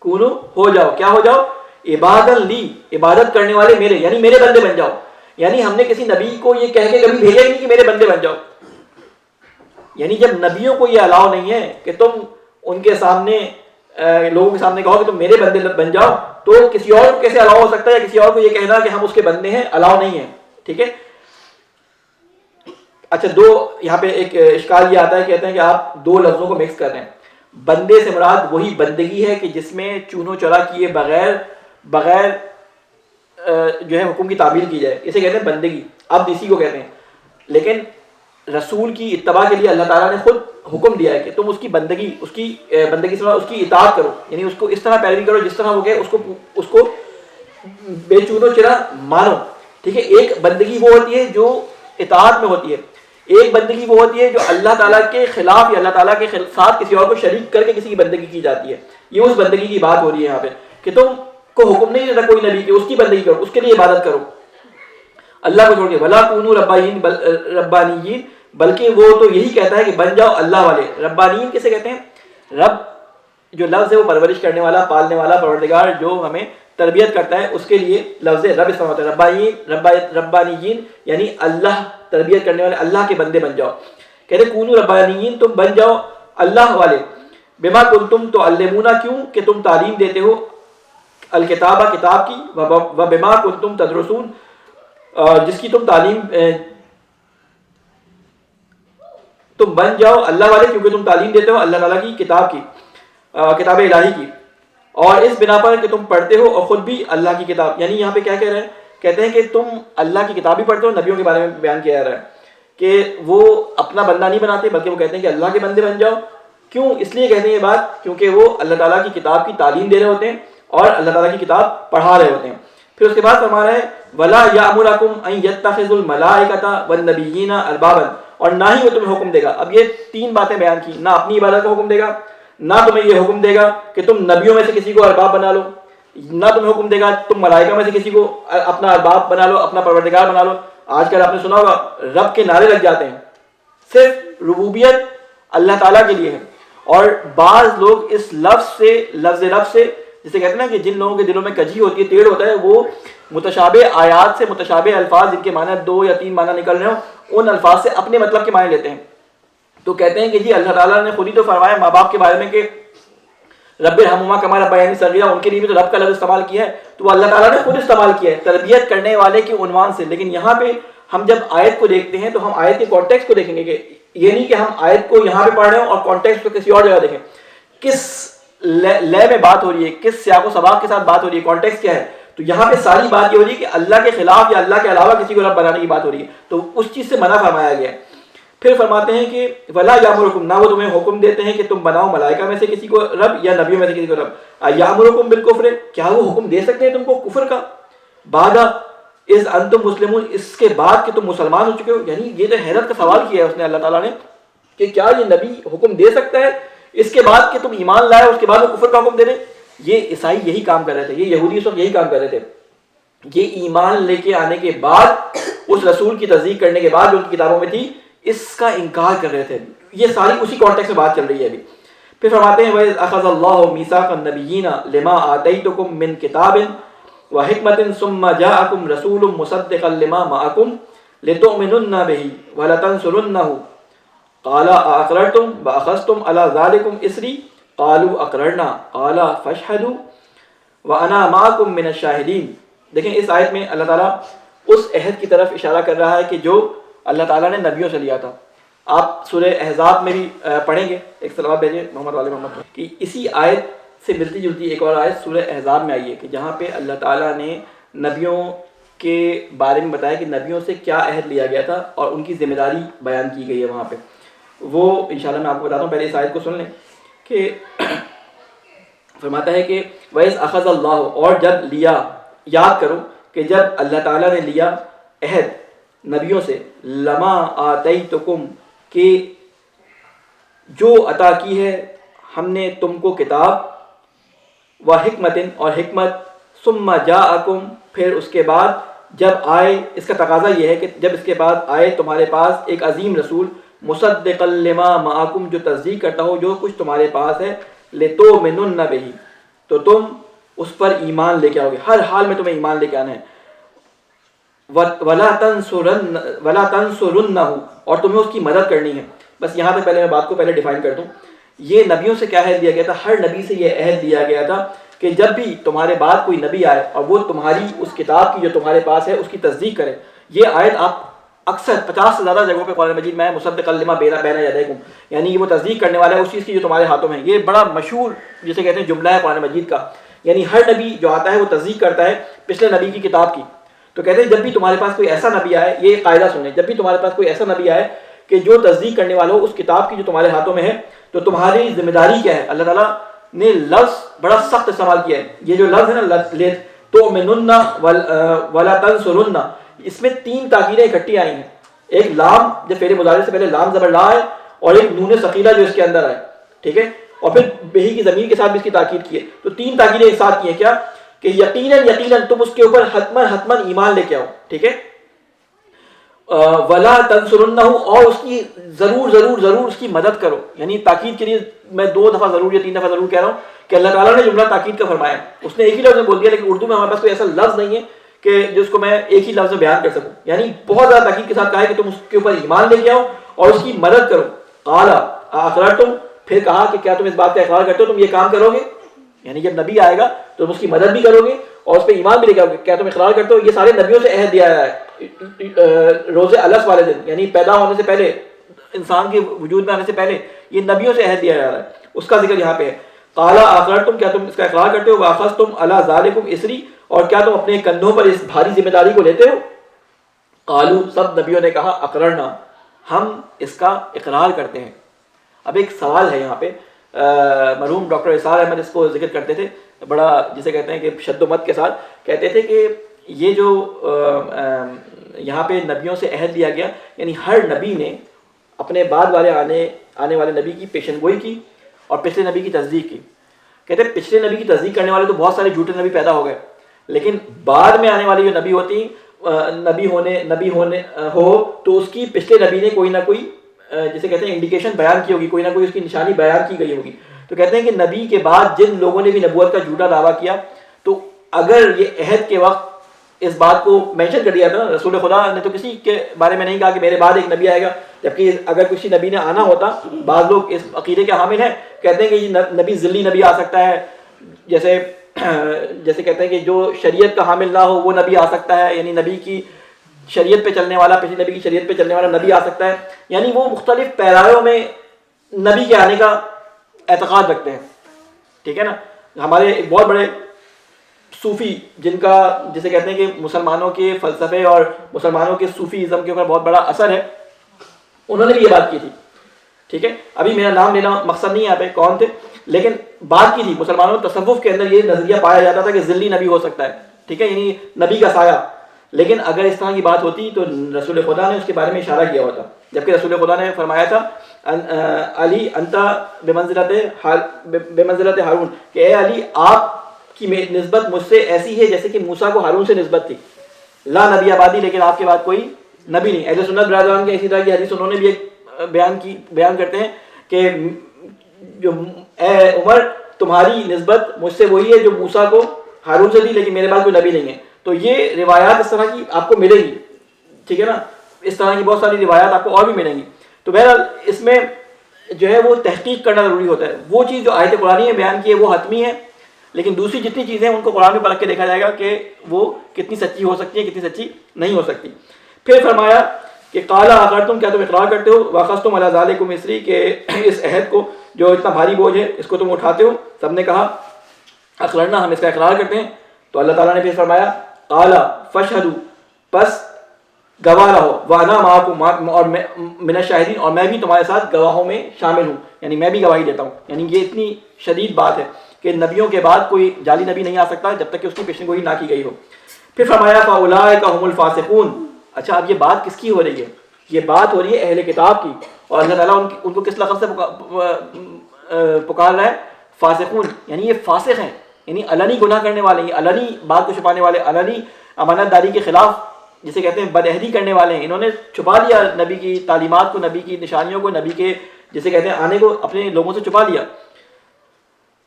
کونو ہو جاؤ، کیا ہو جاؤ؟ عبادت لی، عبادت کرنے والے میرے، یعنی میرے بندے بن جاؤ. یعنی ہم نے کسی نبی کو یہ کہہ کے کبھی بھیجا ہی نہیں کہ میرے بندے بن جاؤ. یعنی جب نبیوں کو یہ الاؤ نہیں ہے کہ تم ان کے سامنے، لوگوں کے سامنے کہو کہ تم میرے بندے بن جاؤ، تو کسی اور کو کیسے الاؤ ہو سکتا ہے؟ کسی اور کو یہ کہنا کہ ہم اس کے بندے ہیں، الاؤ نہیں ہے. ٹھیک ہے. اچھا، دو یہاں پہ ایک اشکال یہ آتا ہے، کہتے ہیں کہ آپ دو لفظوں کو مکس کر رہے ہیں. بندے سے مراد وہی بندگی ہے کہ جس میں چون و چرا کیے بغیر جو ہے حکم کی تعبیر کی جائے، اسے کہتے ہیں بندگی. اب اسی کو کہتے ہیں. لیکن رسول کی اتباع کے لیے اللہ تعالیٰ نے خود حکم دیا ہے کہ تم اس کی بندگی سے مراد اس کی اطاعت کرو، یعنی اس کو اس طرح پیروی کرو جس طرح ہو گئے، اس کو بے چون و چرا مانو. ٹھیک ہے. ایک بندگی وہ ہوتی ہے جو اطاعت میں ہوتی ہے، ایک بندگی وہ ہوتی ہے جو اللہ تعالیٰ کے خلاف یا اللہ تعالیٰ کے ساتھ کسی اور کو شریک کر کے کسی کی بندگی کی جاتی ہے. یہ اس بندگی کی بات ہو رہی ہے یہاں پہ کہ تم کو حکم نہیں دیتا کوئی نبی کہ اس کی بندگی کرو، اس کے لیے عبادت کرو اللہ کو چھوڑ کے. ولا کونوا ربانیین، بلکہ وہ تو یہی کہتا ہے کہ بن جاؤ اللہ والے. ربانیین کسے کہتے ہیں؟ رب جو لفظ ہے وہ پرورش کرنے والا، پالنے والا، پروردگار جو ہمیں تربیت کرتا ہے، اس کے لیے لفظ رب استعمال ہوتا ہے. ربانیین یعنی اللہ تربیت کرنے والے، اللہ کے بندے بن جاؤ. کہتے کونوا ربانیین، تم بن جاؤ اللہ والے. بما کنتم تعلمون، کیوں کہ تم تعلیم دیتے ہو، الکتابہ کتاب کی، و بما کنتم تدرسون، جس کی تم تعلیم، تم بن جاؤ اللہ والے کیونکہ تم تعلیم دیتے ہو اللہ تعالیٰ کی کتاب کی، کتاب الہی کی، اور اس بنا پر کہ تم پڑھتے ہو اور خود بھی اللہ کی کتاب. یعنی یہاں پہ کیا کہہ رہے ہیں؟ کہتے ہیں کہ تم اللہ کی کتاب بھی پڑھتے ہو. نبیوں کے بارے میں بیان کیا جا رہا ہے کہ وہ اپنا بندہ نہیں بناتے بلکہ وہ کہتے ہیں کہ اللہ کے بندے بن جاؤ. کیوں اس لیے کہتے ہیں یہ بات؟ کیونکہ وہ اللہ تعالیٰ کی کتاب کی تعلیم دے رہے ہوتے ہیں اور اللہ تعالیٰ کی کتاب پڑھا رہے ہوتے ہیں. پھر اس کے بعد فرما رہے ہیں ولا یامرکم ان یتخذوا الملائکۃ والنبیین اربابا، اور نہ ہی وہ تمہیں حکم دے گا. اب یہ تین باتیں بیان کی، نہ اپنی عبادت کا حکم دے گا، نہ تمہیں یہ حکم دے گا کہ تم نبیوں میں سے کسی کو ارباب بنا لو، نہ تمہیں حکم دے گا تم ملائکہ میں سے کسی کو اپنا ارباب بنا لو، اپنا پروردگار بنا لو. آج کل آپ نے سنا ہوگا رب کے نعرے لگ جاتے ہیں. صرف ربوبیت اللہ تعالیٰ کے لیے ہے. اور بعض لوگ اس لفظ رب سے جسے کہتے ہیں نا کہ جن لوگوں کے دلوں میں کجی ہوتی ہے، ٹیڑھ ہوتا ہے، وہ متشابہ آیات سے، متشابہ الفاظ جن کے معنی 2 یا 3 معنی نکل رہے ہوں، ان الفاظ سے اپنے مطلب کے معنی لیتے ہیں. تو کہتے ہیں کہ جی اللہ تعالیٰ نے خود ہی تو فرمایا ماں باپ کے بارے میں کہ رب ارحمہما کما ربیانی صغیرا، ان کے لیے بھی تو رب کا لفظ استعمال کیا ہے. تو وہ اللہ تعالیٰ نے خود استعمال کیا ہے تربیت کرنے والے کے عنوان سے. لیکن یہاں پہ ہم جب آیت کو دیکھتے ہیں تو ہم آیت کے کانٹیکسٹ کو دیکھیں گے، کہ یہ نہیں کہ ہم آیت کو یہاں پہ پڑھ رہے ہوں اور کانٹیکسٹ کو کسی اور جگہ دیکھیں. کس لے میں بات ہو رہی ہے، کس سیاق و سباق کے ساتھ بات ہو رہی ہے، کانٹیکسٹ کیا ہے. تو یہاں پہ ساری بات یہ ہو رہی ہے کہ اللہ کے خلاف یا اللہ کے علاوہ کسی کو رب بنانے کی بات ہو رہی ہے. تو اس چیز سے منع فرمایا گیا ہے. پھر فرماتے ہیں کہ ولا یامرکم، نہ وہ تمہیں حکم دیتے ہیں کہ تم بناؤ ملائکہ میں سے کسی کو رب یا نبیوں میں سے کسی کو رب. یامرکم بالکفر، کیا وہ حکم دے سکتے ہیں تم کو کفر کا؟ بعد اذ انتم مسلمون، اس کے بعد کہ تم مسلمان ہو چکے ہو. یعنی یہ تو حیرت کا سوال کیا ہے اس نے اللہ تعالیٰ نے کہ کیا یہ نبی حکم دے سکتا ہے اس کے بعد کہ تم ایمان لائے اس کے بعد وہ کفر کا حکم دے دیں؟ یہ عیسائی یہی کام کر رہے تھے، یہ یہودی اس وقت یہی کام کر رہے تھے. یہ ایمان لے کے آنے کے بعد، اس رسول کی تصدیق کرنے کے بعد جو ان کی کتابوں میں تھی، اس کا انکار کر رہے تھے. یہ ساری اسی کانٹیکسٹ میں بات چل رہی ہے ابھی. پھر فرماتے ہیں وَإِذْ أَخَذَ اللَّهُ مِيثَاقَ النَّبِيِّينَ لِمَا آتَيْتُكُم مِّن كِتَابٍ وَحِكْمَةٍ ثُمَّ جَاءَكُمْ رَسُولٌ مُصَدِّقًا لِمَا مَعَكُمْ لِتُؤْمِنُنَّ بِهِ وَلَتَنصُرُنَّهُ قَالَ أَأَقْرَرْتُمْ وَأَخَذْتُمْ عَلَىٰ ذَٰلِكُمْ إِصْرِي قَالُوا أَقْرَرْنَا قَالَ فَاشْهَدُوا وَأَنَا مَعَكُمْ مِنَ الشَّاهِدِينَ. دیکھیں اس آیت میں اللہ تعالیٰ اس عہد کی طرف اشارہ کر رہا ہے کہ جو اللہ تعالیٰ نے نبیوں سے لیا تھا. آپ سورہ احزاب میں بھی پڑھیں گے، ایک صلوات بھیجیں محمد علیہ محمد، کہ اسی آیت سے ملتی جلتی ایک اور آیت سورہ احزاب میں آئی ہے کہ جہاں پہ اللہ تعالیٰ نے نبیوں کے بارے میں بتایا کہ نبیوں سے کیا عہد لیا گیا تھا اور ان کی ذمہ داری بیان کی گئی ہے وہاں پہ. وہ انشاءاللہ میں آپ کو بتاتا ہوں، پہلے اس آیت کو سن لیں کہ فرماتا ہے کہ وَإِذْ أَخَذَ اللَّهُ، اور جب لیا، یاد کرو کہ جب اللہ تعالیٰ نے لیا عہد نبیوں سے، لما آتیتکم، کہ جو عطا کی ہے ہم نے تم کو کتاب، و حکمت، اور حکمت، ثم جاءکم، پھر اس کے بعد جب آئے، اس کا تقاضا یہ ہے کہ جب اس کے بعد آئے تمہارے پاس ایک عظیم رسول، مصدقا لما معکم، جو تصدیق کرتا ہو جو کچھ تمہارے پاس ہے، لتؤمنن بہ، تو تم اس پر ایمان لے کے آؤ گے، ہر حال میں تمہیں ایمان لے کے آنا ہے، ولا تنصرنہ، اور تمہیں اس کی مدد کرنی ہے۔ بس یہاں تک پہلے میں بات کو پہلے ڈیفائن کر دوں، یہ نبیوں سے کیا عہد دیا گیا تھا؟ ہر نبی سے یہ عہد دیا گیا تھا کہ جب بھی تمہارے بعد کوئی نبی آئے اور وہ تمہاری اس کتاب کی جو تمہارے پاس ہے اس کی تصدیق کرے۔ یہ آیت آپ اکثر 50 سے زیادہ جگہوں پہ قرآن مجید میں مصدقا لما بین یدیکم، یعنی یہ وہ تصدیق کرنے والا ہے اس چیز کی جو تمہارے ہاتھوں میں ہے۔ یہ بڑا مشہور جسے کہتے ہیں جملہ ہے قرآن مجید کا، یعنی ہر نبی جو آتا ہے وہ تصدیق کرتا ہے پچھلے نبی کی کتاب کی۔ تو کہتے ہیں جب بھی تمہارے پاس کوئی ایسا نبی آئے، یہ قاعدہ سنیں، جب بھی تمہارے پاس کوئی ایسا نبی آئے کہ جو تصدیق کرنے والا ہو اس کتاب کی جو تمہارے ہاتھوں میں ہے، تو تمہاری ذمہ داری کیا ہے؟ اللہ تعالیٰ نے لفظ بڑا سخت استعمال کیا ہے، یہ جو لفظ ہے نا لتؤمنن ولا تنصرن، اس میں 3 تاکیدیں اکٹھی آئی ہیں، ایک لام جب فعل مضارع سے پہلے لام زبر لا ہے، اور ایک نون ثقیلہ جو اس کے اندر ہے، ٹھیک ہے، اور پھر بہی کی ضمیر کے ساتھ بھی اس کی تاکید کی ہے، تو 3 تاکیدیں ایک ساتھ کی ہیں، کیا کہ یقیناً تم اس کے اوپر حتماً ایمان لے کے آؤ، ٹھیک ہے، ولا تنصرنہ، اور اس کی ضرور اس کی مدد کرو، یعنی تاکید کے لیے میں 2 دفعہ ضرور یا 3 دفعہ ضرور کہہ رہا ہوں کہ اللہ تعالیٰ نے جملہ تاکید کا فرمایا، اس نے ایک ہی لفظ میں بول دیا، لیکن اردو میں ہمارے پاس کوئی ایسا لفظ نہیں ہے کہ جس کو میں ایک ہی لفظ میں بیان کر سکوں، یعنی بہت زیادہ تاکید کے ساتھ کہا ہے کہ تم اس کے اوپر ایمان لے کے آؤ اور اس کی مدد کرو۔ قال اقررتم، پھر کہا کہ کیا تم اس بات کا اقرار کرتے ہو، تم یہ کام کرو گے، یعنی جب نبی آئے گا تو تم اس کی مدد بھی کرو گے اور اس پہ ایمان بھی لے کے آؤ گے، کیا تم اقرار کرتے ہو؟ یہ سارے نبیوں سے عہد دیا ہے روز الس والے دن، یعنی پیدا ہونے سے پہلے، انسان کے وجود میں آنے سے پہلے یہ نبیوں سے عہد دیا جا رہا ہے، اس کا ذکر یہاں پہ ہے۔ قال اقررتم، کیا تم اس کا اقرار کرتے ہو؟ واخذتم علی ذالکم اسری، اور کیا تم اپنے کندھوں پر اس بھاری ذمہ داری کو لیتے ہو؟ قالوا، سب نبیوں نے کہا اقررنا، ہم اس کا اقرار کرتے ہیں۔ اب ایک سوال ہے یہاں پہ، مرحوم ڈاکٹر اسحاق احمد اس کو ذکر کرتے تھے بڑا جسے کہتے ہیں کہ شد و مت کے ساتھ، کہتے تھے کہ یہ جو یہاں پہ نبیوں سے عہد لیا گیا، یعنی ہر نبی نے اپنے بعد والے آنے والے نبی کی پیشن گوئی کی اور پچھلے نبی کی تصدیق کی۔ کہتے ہیں پچھلے نبی کی تصدیق کرنے والے تو بہت سارے جھوٹے نبی پیدا ہو گئے، لیکن بعد میں آنے والی جو نبی ہوتی نبی ہونے ہو تو اس کی پچھلے نبی نے کوئی نہ کوئی جسے کہتے ہیں انڈیکیشن بیان کی ہوگی، کوئی نہ کوئی اس کی نشانی بیان کی گئی ہوگی۔ تو کہتے ہیں کہ نبی کے بعد جن لوگوں نے بھی نبوت کا جھوٹا دعویٰ کیا، تو اگر یہ عہد کے وقت اس بات کو مینشن کر دیا تھا نا، رسول خدا نے تو کسی کے بارے میں نہیں کہا کہ میرے بعد ایک نبی آئے گا، جبکہ اگر کسی نبی نے آنا ہوتا، بعض لوگ اس عقیدے کے حامل ہیں، کہتے ہیں کہ یہ نبی ذلی نبی آ سکتا ہے، جیسے کہتے ہیں کہ جو شریعت کا حامل نہ ہو وہ نبی آ سکتا ہے، یعنی نبی کی شریعت پہ چلنے والا، پچھلی نبی کی شریعت پہ چلنے والا نبی آ سکتا ہے، یعنی وہ مختلف پیرایوں میں نبی کے آنے کا اعتقاد رکھتے ہیں، ٹھیک ہے نا۔ ہمارے ایک بہت بڑے صوفی جسے کہتے ہیں کہ مسلمانوں کے فلسفے اور مسلمانوں کے صوفی ازم کے اوپر بہت بڑا اثر ہے، انہوں نے بھی یہ بات کی تھی، ٹھیک ہے، ابھی میرا نام لینا مقصد نہیں ہے یہاں پہ کون تھے، لیکن بات کی تھی مسلمانوں تصوف کے اندر یہ نظریہ پایا جاتا تھا کہ ذلی نبی ہو سکتا ہے، ٹھیک ہے، یعنی نبی کا سایہ، لیکن اگر اس طرح کی بات ہوتی تو رسول خدا نے اس کے بارے میں اشارہ کیا ہوتا، جبکہ رسول خدا نے فرمایا تھا علی انت بمنزلت ہارون، کہ اے علی آپ کی نسبت مجھ سے ایسی ہے جیسے کہ موسیٰ کو ہارون سے نسبت تھی، لا نبی آبادی، لیکن آپ کے بعد کوئی نبی نہیں۔ اہل سنت برادران کے اسی طرح کی حدیث انہوں نے بھی ایک بیان کرتے ہیں کہ جو اے عمر تمہاری نسبت مجھ سے وہی ہے جو موسیٰ کو ہارون سے تھی، لیکن میرے بعد کوئی نبی نہیں ہے۔ تو یہ روایات اس طرح کی آپ کو ملے گی، ٹھیک ہے نا، اس طرح کی بہت ساری روایات آپ کو اور بھی ملیں گی۔ تو بہرحال اس میں جو ہے وہ تحقیق کرنا ضروری ہوتا ہے، وہ چیز جو آیت قرآنی میں بیان کی ہے وہ حتمی ہے، لیکن دوسری جتنی چیزیں ان کو قرآن میں پرکھ کے دیکھا جائے گا کہ وہ کتنی سچی ہو سکتی ہیں، کتنی سچی نہیں ہو سکتی۔ پھر فرمایا کہ قال اقررتم، کیا تم اقرار کرتے ہو؟ واخذتم علی ذالکم اسری، کہ اس عہد کو جو اتنا بھاری بوجھ ہے اس کو تم اٹھاتے ہو؟ سب نے کہا اقررنا، ہم اس کا اقرار کرتے ہیں۔ تو اللہ تعالیٰ نے پھر فرمایا قال فاشہدوا، پس گواہ رہو، وانا معکم، اور من الشاہدین، اور میں بھی تمہارے ساتھ گواہوں میں شامل ہوں، یعنی میں بھی گواہی دیتا ہوں۔ یعنی یہ اتنی شدید بات ہے کہ نبیوں کے بعد کوئی جعلی نبی نہیں آ سکتا جب تک کہ اس کی پیشن گوئی نہ کی گئی ہو. پھر فرمایا فَأُولَٰئِكَ هُمُ الْفَاسِقُونَ. اچھا اب یہ بات کس کی ہو رہی ہے؟ یہ بات ہو رہی ہے اہل کتاب کی, اور اللہ تعالیٰ ان کو کس لفظ سے پکار رہا ہے؟ فاسقون, یعنی یہ فاسق ہیں, یعنی علنی گناہ کرنے والے ہیں, علنی بات کو چھپانے والے, علنی امانت داری کے خلاف جسے کہتے ہیں بدعہدی کرنے والے ہیں. انہوں نے چھپا لیا نبی کی تعلیمات کو, نبی کی نشانیوں کو, نبی کے جسے کہتے ہیں آنے کو اپنے لوگوں سے چھپا لیا.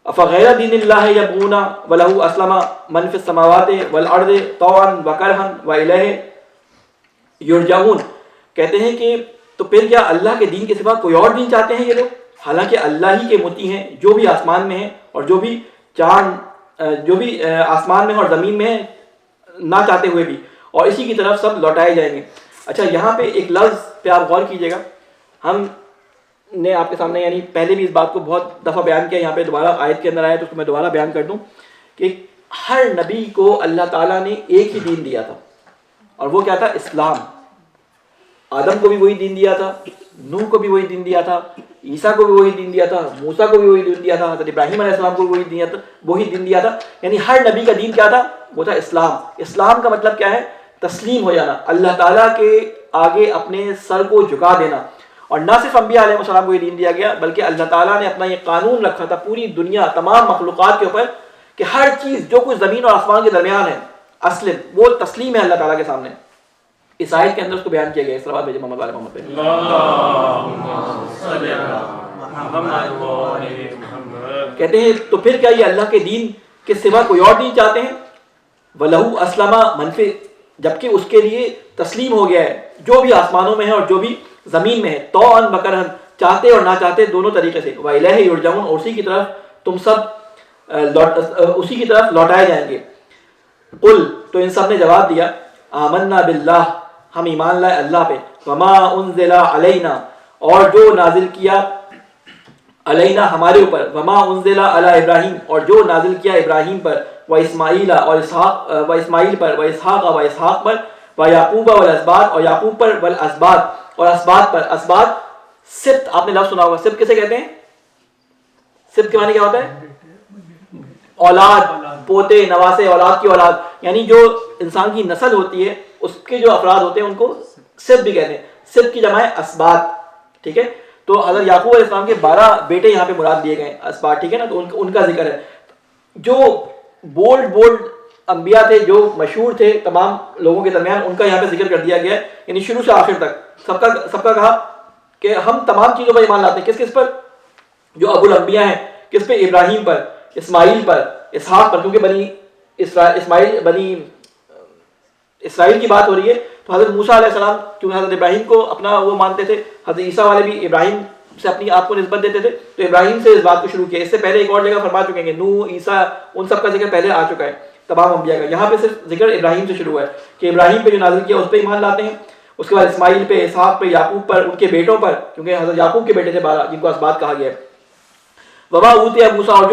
فغیر دین اللہ یبغون وله اسلم من فی السماوات والارض طوعا وکرها والیہ یرجعون. کہتے ہیں کہ تو پھر کیا اللہ کے دین کے سوا کوئی اور دین چاہتے ہیں یہ لوگ, حالانکہ اللہ ہی کے مطیع ہیں جو بھی آسمان میں ہیں اور جو بھی چاند جو بھی آسمان میں اور زمین میں ہیں, نہ چاہتے ہوئے بھی, اور اسی کی طرف سب لوٹائے جائیں گے. اچھا یہاں پہ ایک لفظ پہ آپ غور کیجئے گا, ہم نے آپ کے سامنے یعنی پہلے بھی اس بات کو بہت دفعہ بیان کیا, یہاں پہ دوبارہ آیت کے اندر آیا تو اس کو میں دوبارہ بیان کر دوں کہ ہر نبی کو اللہ تعالیٰ نے ایک ہی دین دیا تھا, اور وہ کیا تھا؟ اسلام. آدم کو بھی وہی دین دیا تھا, نوح کو بھی وہی دین دیا تھا, عیسیٰ کو بھی وہی دین دیا تھا, موسیٰ کو بھی وہی دین دیا تھا, حضرت ابراہیم علیہ السلام کو بھی وہی دین دیا تھا. یعنی ہر نبی کا دین کیا تھا؟ وہ تھا اسلام. اسلام کا مطلب کیا ہے؟ تسلیم ہو جانا, اللہ تعالیٰ کے آگے اپنے سر کو جھکا دینا. اور نہ صرف انبیاء علیہ السلام کو یہ دین دیا گیا, بلکہ اللہ تعالیٰ نے اپنا یہ قانون رکھا تھا پوری دنیا تمام مخلوقات کے اوپر کہ ہر چیز جو کچھ زمین اور آسمان کے درمیان ہے اسلم, وہ تسلیم ہے اللہ تعالیٰ کے سامنے. اس آیت کے اندر اس کو بیان کیا گیا ہے. صلوات بھیجے محمد علیہ محمد پہ. کہتے ہیں تو پھر کیا یہ اللہ کے دین کے سوا کوئی اور دین چاہتے ہیں؟ وَلَهُ أَسْلَمَ مَن فِي, جبکہ اس کے لیے تسلیم ہو گیا ہے جو بھی آسمانوں میں ہے اور جو بھی زمین میں ہے, طوعاً وکرہاً, چاہتے اور نہ چاہتے دونوں طریقے سے, وَإِلَيْهِ يُرْجَعُونَ, اور اسی کی طرف تم سب اسی کی طرف لوٹائے جائیں گے. قل, تو ان سب نے جواب دیا, آمنا باللہ, ہم ایمان لائے اللہ پہ, وما انزل علینا, اور جو نازل کیا علینا ہمارے اوپر, وما انزل علی ابراہیم, اور جو نازل کیا ابراہیم پر, و اسماعیل اور اسحاق, و اسماعیل پر, و اسحاق پر, و یعقوب والاسباط, اور یعقوب پر, والاسباط, اور اسباط پر. اسباط سبت, آپ نے لفظ سنا ہوگا, سبت کسے کہتے ہیں؟ سبت کے معنی کیا ہوتا ہے؟ اولاد, پوتے, نواسے, اولاد کی اولاد, یعنی جو انسان کی نسل ہوتی ہے اس کے جو افراد ہوتے ہیں ان کو سبت بھی کہتے ہیں. سبت کی جمع ہے اسباط, ٹھیک ہے. تو حضرت یعقوب علیہ السلام کے 12 بیٹے یہاں پہ مراد دیے گئے اسباط, ٹھیک ہے نا, تو ان کا ذکر ہے. جو بولڈ انبیاء تھے, جو مشہور تھے تمام لوگوں کے درمیان, ان کا یہاں پہ ذکر کر دیا گیا ہے, یعنی شروع سے آخر تک سب کا کہا کہ ہم تمام چیزوں پر ایمان لاتے ہیں. کس پر؟ جو ابو الانبیاء ہیں. کس پہ؟ ابراہیم پر, اسماعیل پر, اسحاق پر, کیونکہ بنی اسرائیل کی بات ہو رہی ہے. تو حضرت موسیٰ علیہ السلام کیونکہ حضرت ابراہیم کو اپنا وہ مانتے تھے, حضرت عیسیٰ والے بھی ابراہیم سے اپنی آپ کو نسبت دیتے تھے, تو ابراہیم سے اس بات کو شروع کیا. اس سے پہلے ایک اور جگہ فرما چکے ہیں, نوح, عیسیٰ, ان سب کا ذکر پہلے آ چکا ہے تمام انبیاء کا. یہاں پہ صرف ذکر ابراہیم سے شروع ہے کہ ابراہیم پہ جو نازل کیا اس پہ ایمان لاتے ہیں. اس کے بعد اسماعیل پہ, اسحاق پہ, یعقوب پر, ان کے بیٹوں پر, کیونکہ حضرت یعقوب کے بیٹے تھے 12 جن کو اسباط کہا گیا ہے. وما اوتي موسیٰ, اور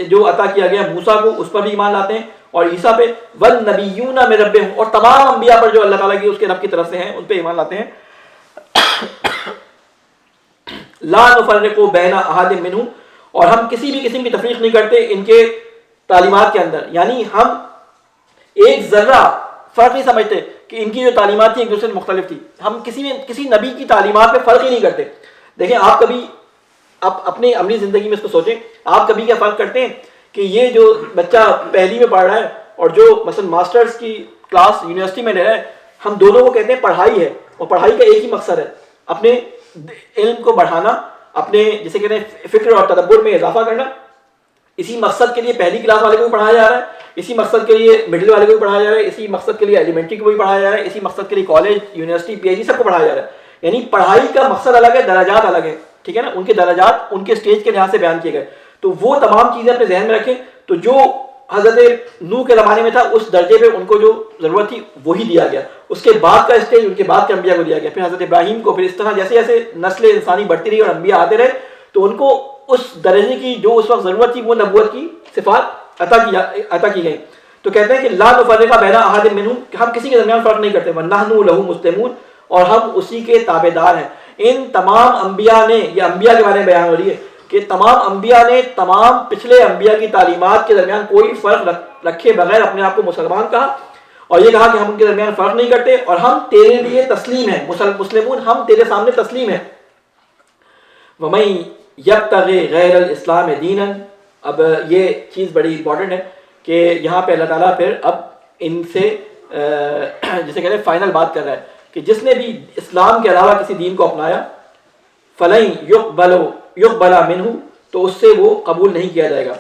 جو عطا کیا گیا موسیٰ کو, اس پر بھی ایمان لاتے ہیں. اور عیسیٰ پہ, والنبیون من ربهم, اور تمام انبیاء پر جو اللہ تعالیٰ کی اس کے رب کی طرف سے ہیں ان پہ ایمان لاتے ہیں. لا نفرق بین احد منهم, اور ہم کسی بھی قسم کی تفریق نہیں کرتے ان کے تعلیمات کے اندر, یعنی ہم ایک ذرہ فرق نہیں سمجھتے کہ ان کی جو تعلیمات تھی ایک دوسرے سے مختلف تھی. ہم کسی نبی کی تعلیمات میں فرق ہی نہیں کرتے. دیکھیں آپ کبھی اپنی عملی زندگی میں اس کو سوچیں, آپ کبھی کیا فرق کرتے ہیں کہ یہ جو بچہ پہلی میں پڑھ رہا ہے اور جو مثلا ماسٹرز کی کلاس یونیورسٹی میں لے رہا ہے, ہم دونوں کو کہتے ہیں پڑھائی ہے, اور پڑھائی کا ایک ہی مقصد ہے, اپنے علم کو بڑھانا, اپنے جسے کہتے ہیں فکر اور تدبر میں اضافہ کرنا. اسی مقصد کے لیے پہلی کلاس والے کو بھی پڑھایا جا رہا ہے, اسی مقصد کے لیے مڈل والے کو بھی پڑھایا جا رہا ہے, اسی مقصد کے لیے ایلیمنٹری کو بھی پڑھایا جا رہا ہے, اسی مقصد کے لیے college, university, P H D سب کو پڑھایا جا رہا ہے. یعنی پڑھائی کا مقصد الگ ہے, درجات الگ ہیں, ٹھیک ہے نا, ان کے درجات ان کے اسٹیج کے لحاظ سے بیان کیے گئے. تو وہ تمام چیزیں اپنے ذہن میں رکھیں. تو جو حضرت نوح کے زمانے میں تھا اس درجے پہ ان کو جو ضرورت تھی وہی دیا گیا. اس کے بعد کا اسٹیج ان کے بعد کے انبیاء کو دیا گیا, پھر حضرت ابراہیم کو, پھر اس طرح جیسے جیسے نسل انسانی بڑھتی رہی اور انبیاء آتے رہے تو ان کو اس درجے کی جو اس وقت ضرورت تھی وہ نبوت کی صفات عطا کی گئی. تو کہتے ہیں کہ لا نفرق بین احد منهم, ہم کسی کے درمیان فرق نہیں کرتے. ونحن له مسلمون, اور ہم اسی کے تابع دار ہیں. ان تمام انبیاء نے, یہ انبیاء کے بارے میں بیان ہو رہی ہے, کہ تمام انبیاء نے تمام پچھلے انبیاء کی تعلیمات کے درمیان کوئی فرق رکھے بغیر اپنے آپ کو مسلمان کہا، اور یہ کہا کہ ہم ان کے درمیان فرق نہیں کرتے اور ہم تیرے لیے تسلیم ہیں، مسلمون ہم تیرے سامنے تسلیم ہیں۔ وَمَن يَبْتَغِ غَيْرَ الْإِسْلَامِ دِينًا، اب یہ چیز بڑی امپورٹنٹ ہے کہ یہاں پہ اللہ تعالیٰ پھر اب ان سے جسے کہتے ہیں فائنل بات کر رہا ہے کہ جس نے بھی اسلام کے علاوہ کسی دین کو اپنایا فَلَن يُقْبَلَ مِنْهُ، تو اس سے وہ قبول نہیں کیا جائے گا،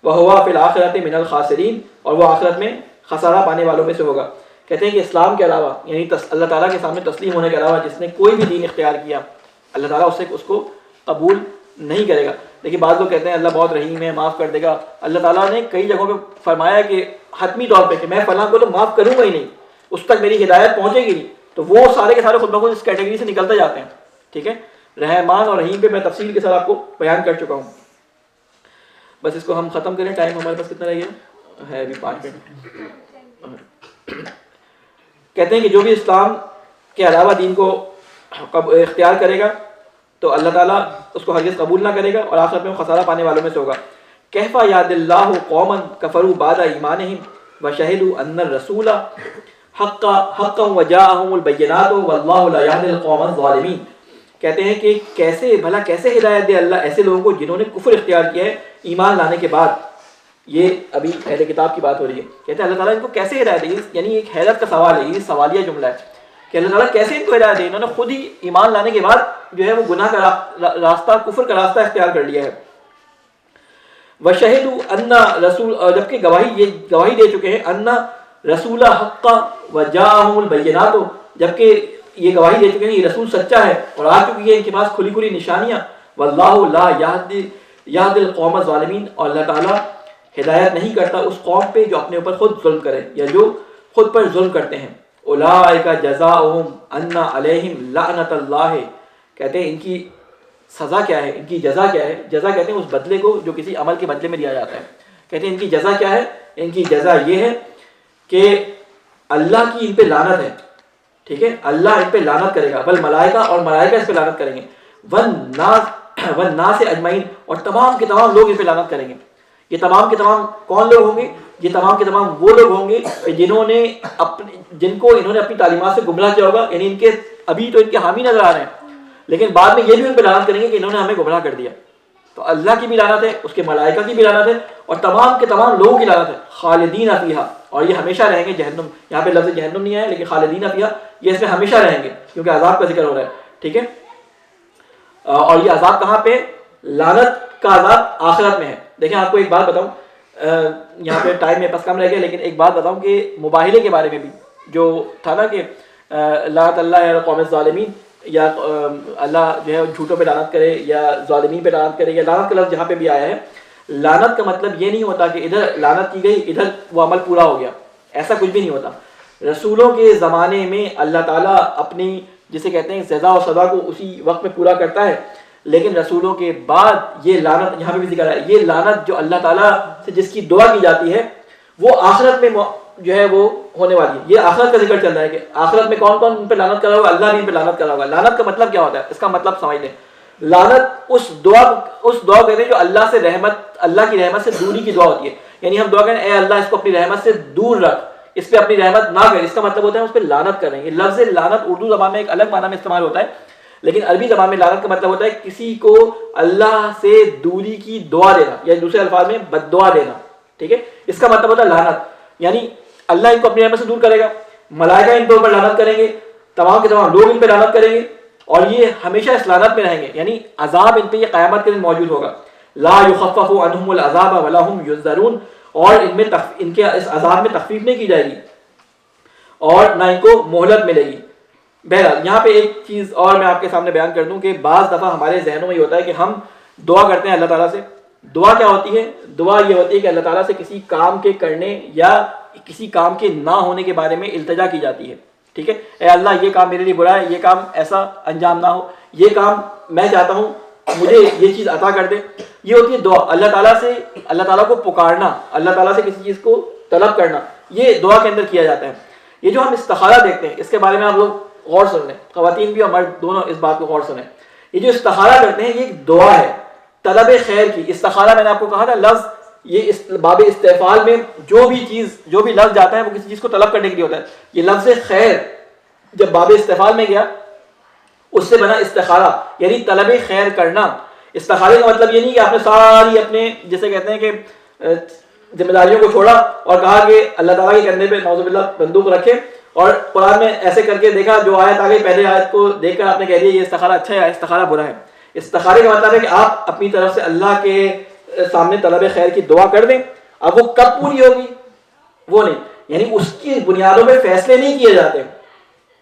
وَهُوَ فِي الْآخِرَةِ مِنَ الْخَاسِرِينَ، اور وہ آخرت میں خسارہ پانے والوں میں سے ہوگا۔ کہتے ہیں کہ اسلام کے علاوہ یعنی اللہ تعالیٰ کے سامنے تسلیم ہونے کے علاوہ جس نے کوئی بھی دین اختیار کیا اللہ تعالیٰ اس کو قبول نہیں کرے گا۔ لیکن بعض لوگ کہتے ہیں اللہ بہت رحیم ہے، معاف کر دے گا۔ اللہ تعالیٰ نے کئی جگہوں پہ فرمایا کہ حتمی طور پہ کہ میں فلاں کو تو معاف کروں گا ہی نہیں، اس تک میری ہدایت پہنچے گی نہیں، تو وہ سارے کے سارے خود بخود اس کیٹیگری سے نکلتے جاتے ہیں۔ ٹھیک ہے، رحمان اور رحیم پہ میں تفصیل کے ساتھ آپ کو بیان کر چکا ہوں۔ بس اس کو ہم ختم کریں، ٹائم ہمارے پاس کتنا رہ گیا ہے؟ ابھی 5 منٹ۔ کہتے ہیں کہ جو بھی اسلام کے علاوہ دین کو اختیار کرے گا تو اللہ تعالیٰ اس کو ہرگز قبول نہ کرے گا اور آخرت میں وہ خسارہ پانے والوں میں سے ہوگا۔ کیف یاد اللہ قوما کفروا بعد ایمانہم وشہدوا ان الرسول حقا وجاءہم البینات واللہ لا یہدی القوم الظالمین۔ کہتے ہیں کہ کیسے ہدایت دے اللہ ایسے لوگوں کو جنہوں نے کفر اختیار کیا ہے ایمان لانے کے بعد۔ یہ ابھی اہل کتاب کی بات ہو رہی ہے، کہتے ہیں اللہ تعالیٰ ان کو کیسے ہدایت دے، یعنی ایک حیرت کا سوال ہے، یہ سوالیہ جملہ ہے کہ اللہ تعالیٰ کیسے ان کو ہدایت دے، انہوں نے خود ہی ایمان لانے کے بعد جو ہے وہ گناہ کا راستہ، کفر کا راستہ اختیار کر لیا ہے۔ وَشَهِدُوا أَنَّ رسول، جبکہ گواہی دے چکے ہیں ان رسول حق وجاءہم البینات، جبکہ یہ گواہی دے چکے ہیں یہ رسول سچا ہے اور آ چکی ہے ان کے پاس کھلی کھلی نشانیاں۔ واللہ لا یہدی القوم الظالمین، اور اللہ تعالیٰ ہدایت نہیں کرتا اس قوم پہ جو اپنے اوپر خود ظلم کرے یا جو خود پر ظلم کرتے ہیں۔ اولئک جزاؤہم ان علیہم لعنت اللہ، کہتے ہیں ان کی سزا کیا ہے، ان کی جزا کیا ہے؟ جزا کہتے ہیں اس بدلے کو جو کسی عمل کے بدلے میں دیا جاتا ہے۔ کہتے ہیں ان کی جزا کیا ہے؟ ان کی جزا یہ ہے کہ اللہ کی ان پہ لعنت ہے۔ ٹھیک ہے، اللہ ان پہ لعنت کرے گا، بل ملائکہ، اور ملائکہ اس پہ لعنت کریں گے، والناس اجمعین، اور تمام کے تمام لوگ ان پہ لعنت کریں گے۔ یہ تمام کے تمام کون لوگ ہوں گے؟ یہ تمام کے تمام وہ لوگ ہوں گے جن کو انہوں نے اپنی تعلیمات سے گمراہ کیا ہوگا، یعنی ان کے ابھی تو ان کے حامی نظر آ رہے ہیں لیکن بعد میں یہ بھی ان پہ لعنت کریں گے کہ انہوں نے ہمیں گمراہ کر دیا۔ تو اللہ کی بھی لعنت ہے، اس کے ملائکہ کی بھی لعنت ہے، اور تمام کے تمام لوگوں کی لعنت ہے۔ خالدین فیہا، اور یہ ہمیشہ رہیں گے جہنم، یہاں پہ لفظ جہنم نہیں آیا لیکن خالدین فیہا یہ اس میں ہمیشہ رہیں گے کیونکہ عذاب کا ذکر ہو رہا ہے۔ ٹھیک ہے، اور یہ عذاب کہاں پہ؟ لعنت کا عذاب آخرت میں ہے۔ دیکھیں آپ کو ایک بات بتاؤں، یہاں پہ ٹائم میرے پاس کم رہ گیا لیکن ایک بات بتاؤں کہ مباہلے کے بارے میں بھی جو تھا نا کہ لعنت اللہ یا قوم الظالمین، یا اللہ جو ہے جھوٹوں پہ لعنت کرے یا ظالمین پہ لعنت کرے، یا لعنت کا لفظ جہاں پہ بھی آیا ہے، لعنت کا مطلب یہ نہیں ہوتا کہ ادھر لعنت کی گئی ادھر وہ عمل پورا ہو گیا، ایسا کچھ بھی نہیں ہوتا۔ رسولوں کے زمانے میں اللہ تعالیٰ اپنی جسے کہتے ہیں سزا و سزا کو اسی وقت میں پورا کرتا ہے، لیکن رسولوں کے بعد یہ لعنت یہاں پہ بھی ذکر ہے، یہ لعنت جو اللہ تعالیٰ سے جس کی دعا کی جاتی ہے وہ آخرت میں جو ہے وہ ہونے والی ہے۔ یہ آخرت کا ذکر چل رہا ہے کہ آخرت میں کون کون ان پہ لعنت کرا ہوگا، اللہ بھی ان پہ لعنت کرا ہوگا۔ لعنت کا مطلب کیا ہوتا ہے؟ اس کا مطلب سمجھ لیں، لعنت اس دعا کہتے ہیں جو اللہ سے اللہ کی رحمت سے دوری کی دعا ہوتی ہے، یعنی ہم دعا کریں اے اللہ اس کو اپنی رحمت سے دور رکھ، اس پہ اپنی رحمت نہ کر، اس کا مطلب ہوتا ہے اس پہ لعنت کر رہے ہیں۔ یہ لفظ لعنت اردو زبان میں ایک الگ معنی میں استعمال ہوتا ہے، لیکن عربی زبان میں لعنت کا مطلب ہوتا ہے کسی کو اللہ سے دوری کی دعا دینا، یا دوسرے الفاظ میں بد دعا دینا۔ ٹھیک ہے، اس کا مطلب ہوتا ہے لعنت، یعنی اللہ ان کو اپنی رحمت سے دور کرے گا، ملائکہ ان پر لعنت کریں گے، تمام کے تمام لوگ ان پہ لعنت کریں گے، اور یہ ہمیشہ اس لعنت میں رہیں گے، یعنی عذاب ان پہ یہ قیامت کے دن موجود ہوگا۔ لا یخفف عنہم العذاب ولا هم ينذرون، اور ان کے اس عذاب میں تخفیف نہیں کی جائے گی اور نہ ان کو مہلت ملے گی۔ بہرحال یہاں پہ ایک چیز اور میں آپ کے سامنے بیان کر دوں کہ بعض دفعہ ہمارے ذہنوں میں یہ ہوتا ہے کہ ہم دعا کرتے ہیں اللہ تعالیٰ سے۔ دعا کیا ہوتی ہے؟ دعا یہ ہوتی ہے کہ اللہ تعالیٰ سے کسی کام کے کرنے یا کسی کام کے نہ ہونے کے بارے میں التجا کی جاتی ہے۔ ٹھیک ہے، اے اللہ یہ کام میرے لیے برا ہے، یہ کام ایسا انجام نہ ہو، یہ کام میں چاہتا ہوں مجھے یہ چیز عطا کر دے۔ یہ ہوتی ہے دعا، اللہ تعالیٰ سے اللہ تعالیٰ کو پکارنا، اللہ تعالیٰ سے کسی چیز کو طلب کرنا، یہ دعا کے اندر کیا جاتا ہے۔ یہ جو ہم استخارہ دیکھتے ہیں اس کے بارے میں آپ لوگ غور سن لیں، خواتین بھی اور مرد دونوں اس بات کو غور سنیں۔ یہ جو استخارہ کرتے ہیں یہ ایک دعا ہے، طلب خیر کی. استخارہ میں نے آپ کو کہا تھا لفظ یہ باب استفعال میں جو بھی لفظ جاتا ہے وہ کسی چیز کو طلب کرنے کے لیے ہوتا ہے. یہ لفظ خیر جب باب استفعال میں گیا اس سے بنا استخارہ یعنی طلب خیر کرنا. استخارے کا مطلب یہ نہیں کہ آپ نے ساری اپنے جیسے کہتے ہیں کہ ذمہ داریوں کو چھوڑا اور کہا کہ اللہ تعالیٰ کے کندھے پہ نعوذ باللہ بندوق رکھے اور قرآن میں ایسے کر کے دیکھا جو آیت آ گئی پہلے آیت کو دیکھ کر آپ نے کہہ دیا یہ استخارہ اچھا ہے استخارہ برا ہے. استخارے کا مطلب ہے کہ آپ اپنی طرف سے اللہ کے سامنے طلب خیر کی دعا کر دیں. اب وہ کب پوری ہوگی وہ نہیں, یعنی اس کی بنیادوں پہ فیصلے نہیں کیے جاتے,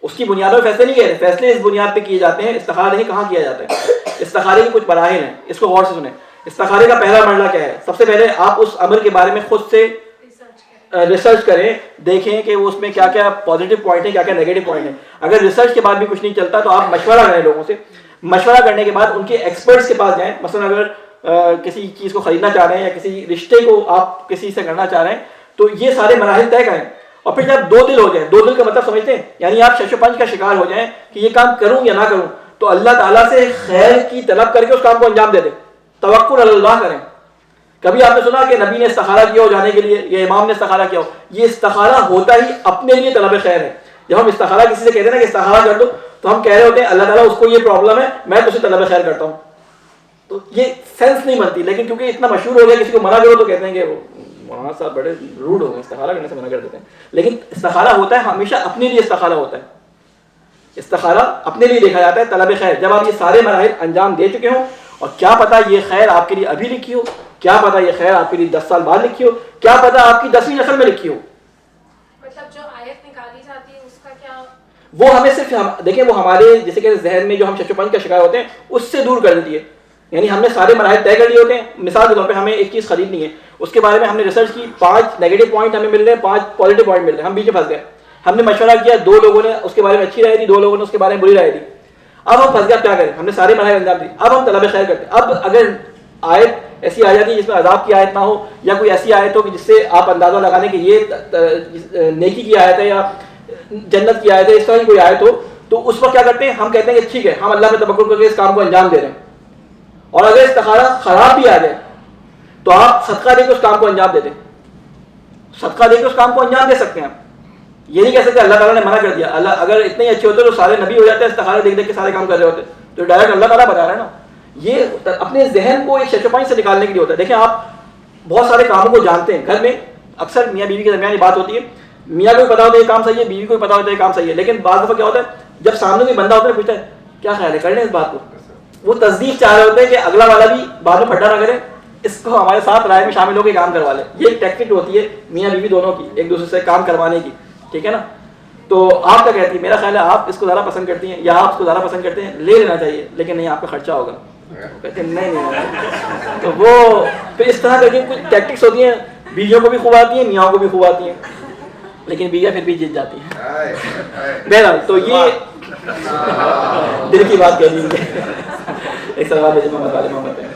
اس کی بنیادوں پہ فیصلے نہیں کیے جاتے, فیصلے اس بنیاد پہ کیے جاتے ہیں. استخارہ نہیں کہاں کیا جاتا ہے. استخارے کی کچھ مراحل ہیں, اس کو غور سے سنیں. استخارے کا پہلا مرحلہ کیا ہے؟ سب سے پہلے آپ اس امر کے بارے میں خود سے ریسرچ کریں, دیکھیں کہ وہ اس میں کیا کیا پازیٹیو پوائنٹ ہے کیا کیا نیگیٹو پوائنٹ ہے. اگر ریسرچ کے بعد بھی کچھ نہیں چلتا تو آپ مشورہ کریں لوگوں سے. مشورہ کرنے کے بعد ان کے ایکسپرٹس کے پاس جائیں. مثلا اگر کسی چیز کو خریدنا چاہ رہے ہیں یا کسی رشتے کو آپ کسی سے کرنا چاہ رہے ہیں تو یہ سارے مراحل طے کریں. اور پھر جب دو دل ہو جائیں, دو دل کا مطلب سمجھتے ہیں یعنی آپ شش و پنج کا شکار ہو جائیں کہ یہ کام کروں یا نہ کروں, تو اللہ تعالیٰ سے خیر کی طلب کر کے اس کام کو انجام دے دیں. توکل علی اللہ کریں. کبھی آپ نے سنا کہ نبی نے استخارہ کیا ہو جانے کے لیے یا امام نے استخارہ کیا ہو؟ یہ استخارہ ہوتا ہی اپنے لیے طلب خیر ہے. جب ہم استخارہ کسی سے کہتے ہیں نا کہ استخارہ کر دو تو ہم کہہ رہے ہوتے ہیں اللہ تعالیٰ اس کو یہ پرابلم ہے میں تو اسے طلب خیر کرتا ہوں. تو یہ سینس نہیں بنتی, لیکن کیونکہ اتنا مشہور ہو گیا کسی کو منع کرو تو کہتے ہیں کہ وہاں صاحب بڑے روڈ ہو گئے, استخارہ کرنے سے منع کر دیتے ہیں. لیکن استخارہ ہوتا ہے ہمیشہ اپنے لیے. استخارہ ہوتا ہے, استخارہ اپنے لیے دیکھا جاتا ہے طلب خیر. جب آپ یہ سارے مراحل انجام دے چکے ہوں اور کیا پتا یہ خیر آپ کے لیے ابھی لکھی ہو, کیا پتا یہ خیر آپ کے لیے 10 سال بعد لکھی ہو, کیا پتا آپ کی 10ویں نسل میں لکھی ہو. مطلب جو آیت نکالی جاتی ہے اس کا کیا وہ ہمیں صرف دیکھیں وہ ہمارے جیسے کہ ذہن میں جو ہم شش و پنج کا شکار ہوتے ہیں اس سے دور کر دیتی ہے. یعنی ہم نے سارے مراحل طے کر لیے ہوتے ہیں. مثال کے طور پہ ہمیں ایک چیز خریدنی ہے, اس کے بارے میں ہم نے ریسرچ کی, 5 نیگیٹو پوائنٹ ہمیں مل رہے ہیں, 5 پازیٹیو پوائنٹ مل رہے ہیں, ہم بیچ میں پھنس گئے. ہم نے مشورہ کیا, 2 لوگوں نے اس کے بارے میں اچھی رائے دی, 2 لوگوں نے اس کے بارے میں بری رائے دی. اب ہم پھنس گئے, کیا کریں؟ ہم نے سارے مراحل انجام دی, اب ہم طلب خیر کرتے ہیں. اب اگر آیت ایسی آ جاتی ہے جس میں عذاب کی آیت نہ ہو یا کوئی ایسی آیت ہو کہ جس سے آپ اندازہ لگا لیں کہ یہ نیکی کی آیت ہے یا جنت کی آیت ہے, اس طرح کی کوئی آیت ہو, تو اس وقت کیا کرتے ہیں؟ ہم کہتے ہیں کہ ٹھیک ہے ہم اللہ پہ توکل کر کے اس کام کو انجام دے رہے ہیں. اور اگر استخارہ خراب بھی آ جائے تو آپ صدقہ دے کے اس کام کو انجام دے دیں. صدقہ دے کے اس کام کو انجام دے سکتے ہیں. یہ نہیں کہہ سکتے اللہ تعالیٰ نے منع کر دیا. اللہ اگر اتنے ہی اچھے ہوتے تو سارے نبی ہو جاتے ہیں, استخارہ دیکھ دیکھ کے سارے کام کر رہے ہوتے, تو ڈائریکٹ اللہ تعالیٰ بتا رہا ہے نا. یہ اپنے ذہن کو ایک شش و پنج سے نکالنے کے لیے ہوتا ہے. دیکھیں آپ بہت سارے کاموں کو جانتے ہیں, گھر میں اکثر میاں بیوی کے درمیان یہ بات ہوتی ہے, میاں کو بھی پتا ہوتا ہے یہ کام صحیح ہے, بیوی کو بھی پتا ہوتا ہے یہ کام صحیح ہے, لیکن بعض دفعہ کیا ہوتا ہے جب سامنے کوئی بندہ ہوتا ہے پوچھتا ہے کیا خیال ہے, کر لیں اس بات کو. وہ تصدیق چاہ رہے ہوتے ہیں کہ اگلا والا بھی بعد میں پھٹا نہ کرے, اس کو ہمارے ساتھ رائے میں شامل ہو کے کام کروا لیں. یہ ایک ٹیکٹک ہوتی ہے میاں بیوی دونوں کی, ایک دوسرے سے کام کروانے کی, ٹھیک ہے نا. تو آپ کیا کہتی ہیں؟ میرا خیال ہے آپ اس کو زیادہ پسند کرتی ہیں یا آپ اس کو زیادہ پسند کرتے ہیں, لے لینا چاہیے لیکن نہیں آپ کا خرچہ ہوگا. کہتے ہیں نہیں. تو وہ پھر اس طرح کر کے کچھ ٹیکٹکس ہوتی ہیں, بیویوں کو بھی خوب آتی ہیں, میاں کو بھی خوب آتی ہیں, لیکن بیویاں پھر بھی جیت جاتی ہیں. بہرحال تو یہ دل کی بات کہہ دیجیے. ایک سوال ہے محمد والے محمد ہے.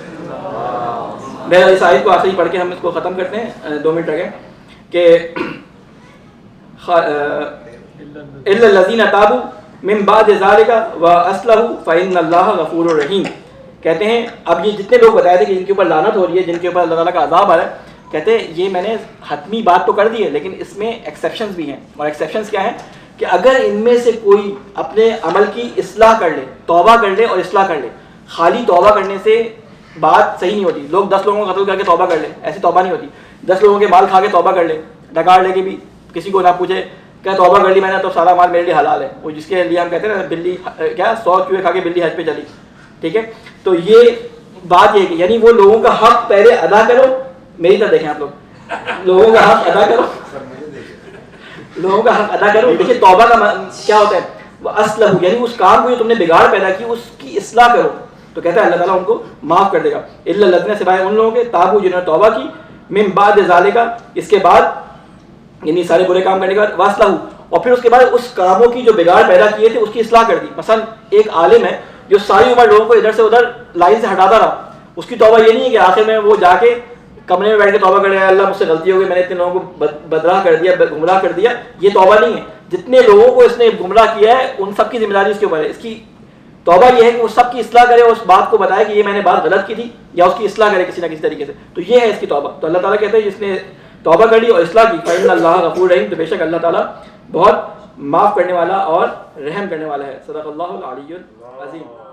بہرحال اس آیت کو آخری پڑھ کے ہم اس کو ختم کرتے ہیں, 2 منٹ لگے. کہ الا الذين تابوا من بعد ذلك واصلحوا فان الله غفور رحیم. کہتے ہیں اب یہ جتنے لوگ بتائے تھے کہ جن کے اوپر لعنت ہو رہی ہے, جن کے اوپر اللہ تعالیٰ کا عذاب آ رہا ہے, کہتے ہیں یہ میں نے حتمی بات تو کر دی ہے لیکن اس میں ایکسیپشنز بھی ہیں. اور ایکسیپشنز کیا ہیں کہ اگر ان میں سے کوئی اپنے عمل کی اصلاح کر لے, توبہ کر لے اور اصلاح کر لے. خالی توبہ کرنے سے بات صحیح نہیں ہوتی. لوگ 10 لوگوں کو قتل کر کے توبہ کر لے, ایسی توبہ نہیں ہوتی. 10 لوگوں کے مال کھا کے توبہ کر لے, ڈکار لے کے بھی کسی کو نہ پوچھے کیا توبہ کر لی میں نے تو سارا مال میرے لیے حلال ہے. وہ جس کے لیے ہم کہتے ہیں نا بلی کیا 100 چوہے کھا کے بلی حج پہ چلی, ٹھیک ہے. تو یہ بات یہ کہ یعنی وہ لوگوں کا حق پہلے ادا کرو. میری طرح دیکھیں آپ لوگ, لوگوں کا حق ادا کرو, لوگوں کا حق ادا کرو. دیکھیے توبہ کا کیا ہوتا ہے, وہ اصلح یعنی اس کام کو جو تم نے بگاڑ پیدا کی اس کی اصلاح کرو. تو کہتا ہے اللہ تعالیٰ ان کو معاف کر دے گا. الا الذین سوائے ان لوگوں کے تابوا جنہوں نے توبہ کی, من بعد ذالک اس کے بعد یعنی سارے برے کام کرنے کے بعد, واصلحوا اور پھر اس کے بعد اس کاموں کی جو بگاڑ پیدا کیے تھے اس کی اصلاح کر دی. مثلا ایک عالم ہے جو ساری عمر لوگوں کو ادھر سے ادھر لائن سے ہٹاتا رہا, اس کی توبہ یہ نہیں ہے کہ آخر میں وہ جا کے کمرے میں بیٹھ کے توبہ کرے اللہ مجھ سے غلطی ہو گئی, میں نے اتنے لوگوں کو بدراہ کر دیا, گمراہ کر دیا. یہ توبہ نہیں ہے. جتنے لوگوں کو اس نے گمراہ کیا ہے ان سب کی ذمہ داری اس کے اوپر ہے. اس کی توبہ یہ ہے کہ وہ سب کی اصلاح کرے، اس بات کو بتائے کہ یہ میں نے بات غلط کی تھی، یا اس کی اصلاح کرے کسی نہ کسی طریقے سے، تو یہ ہے اس کی توبہ۔ تو اللہ تعالیٰ کہتے ہیں جس نے توبہ کر لی اور اصلاح کی فإن اللہ غفور رحیم، تو بے شک اللہ تعالیٰ بہت معاف کرنے والا اور رحم کرنے والا ہے۔ صدق اللہ العلی العظیم۔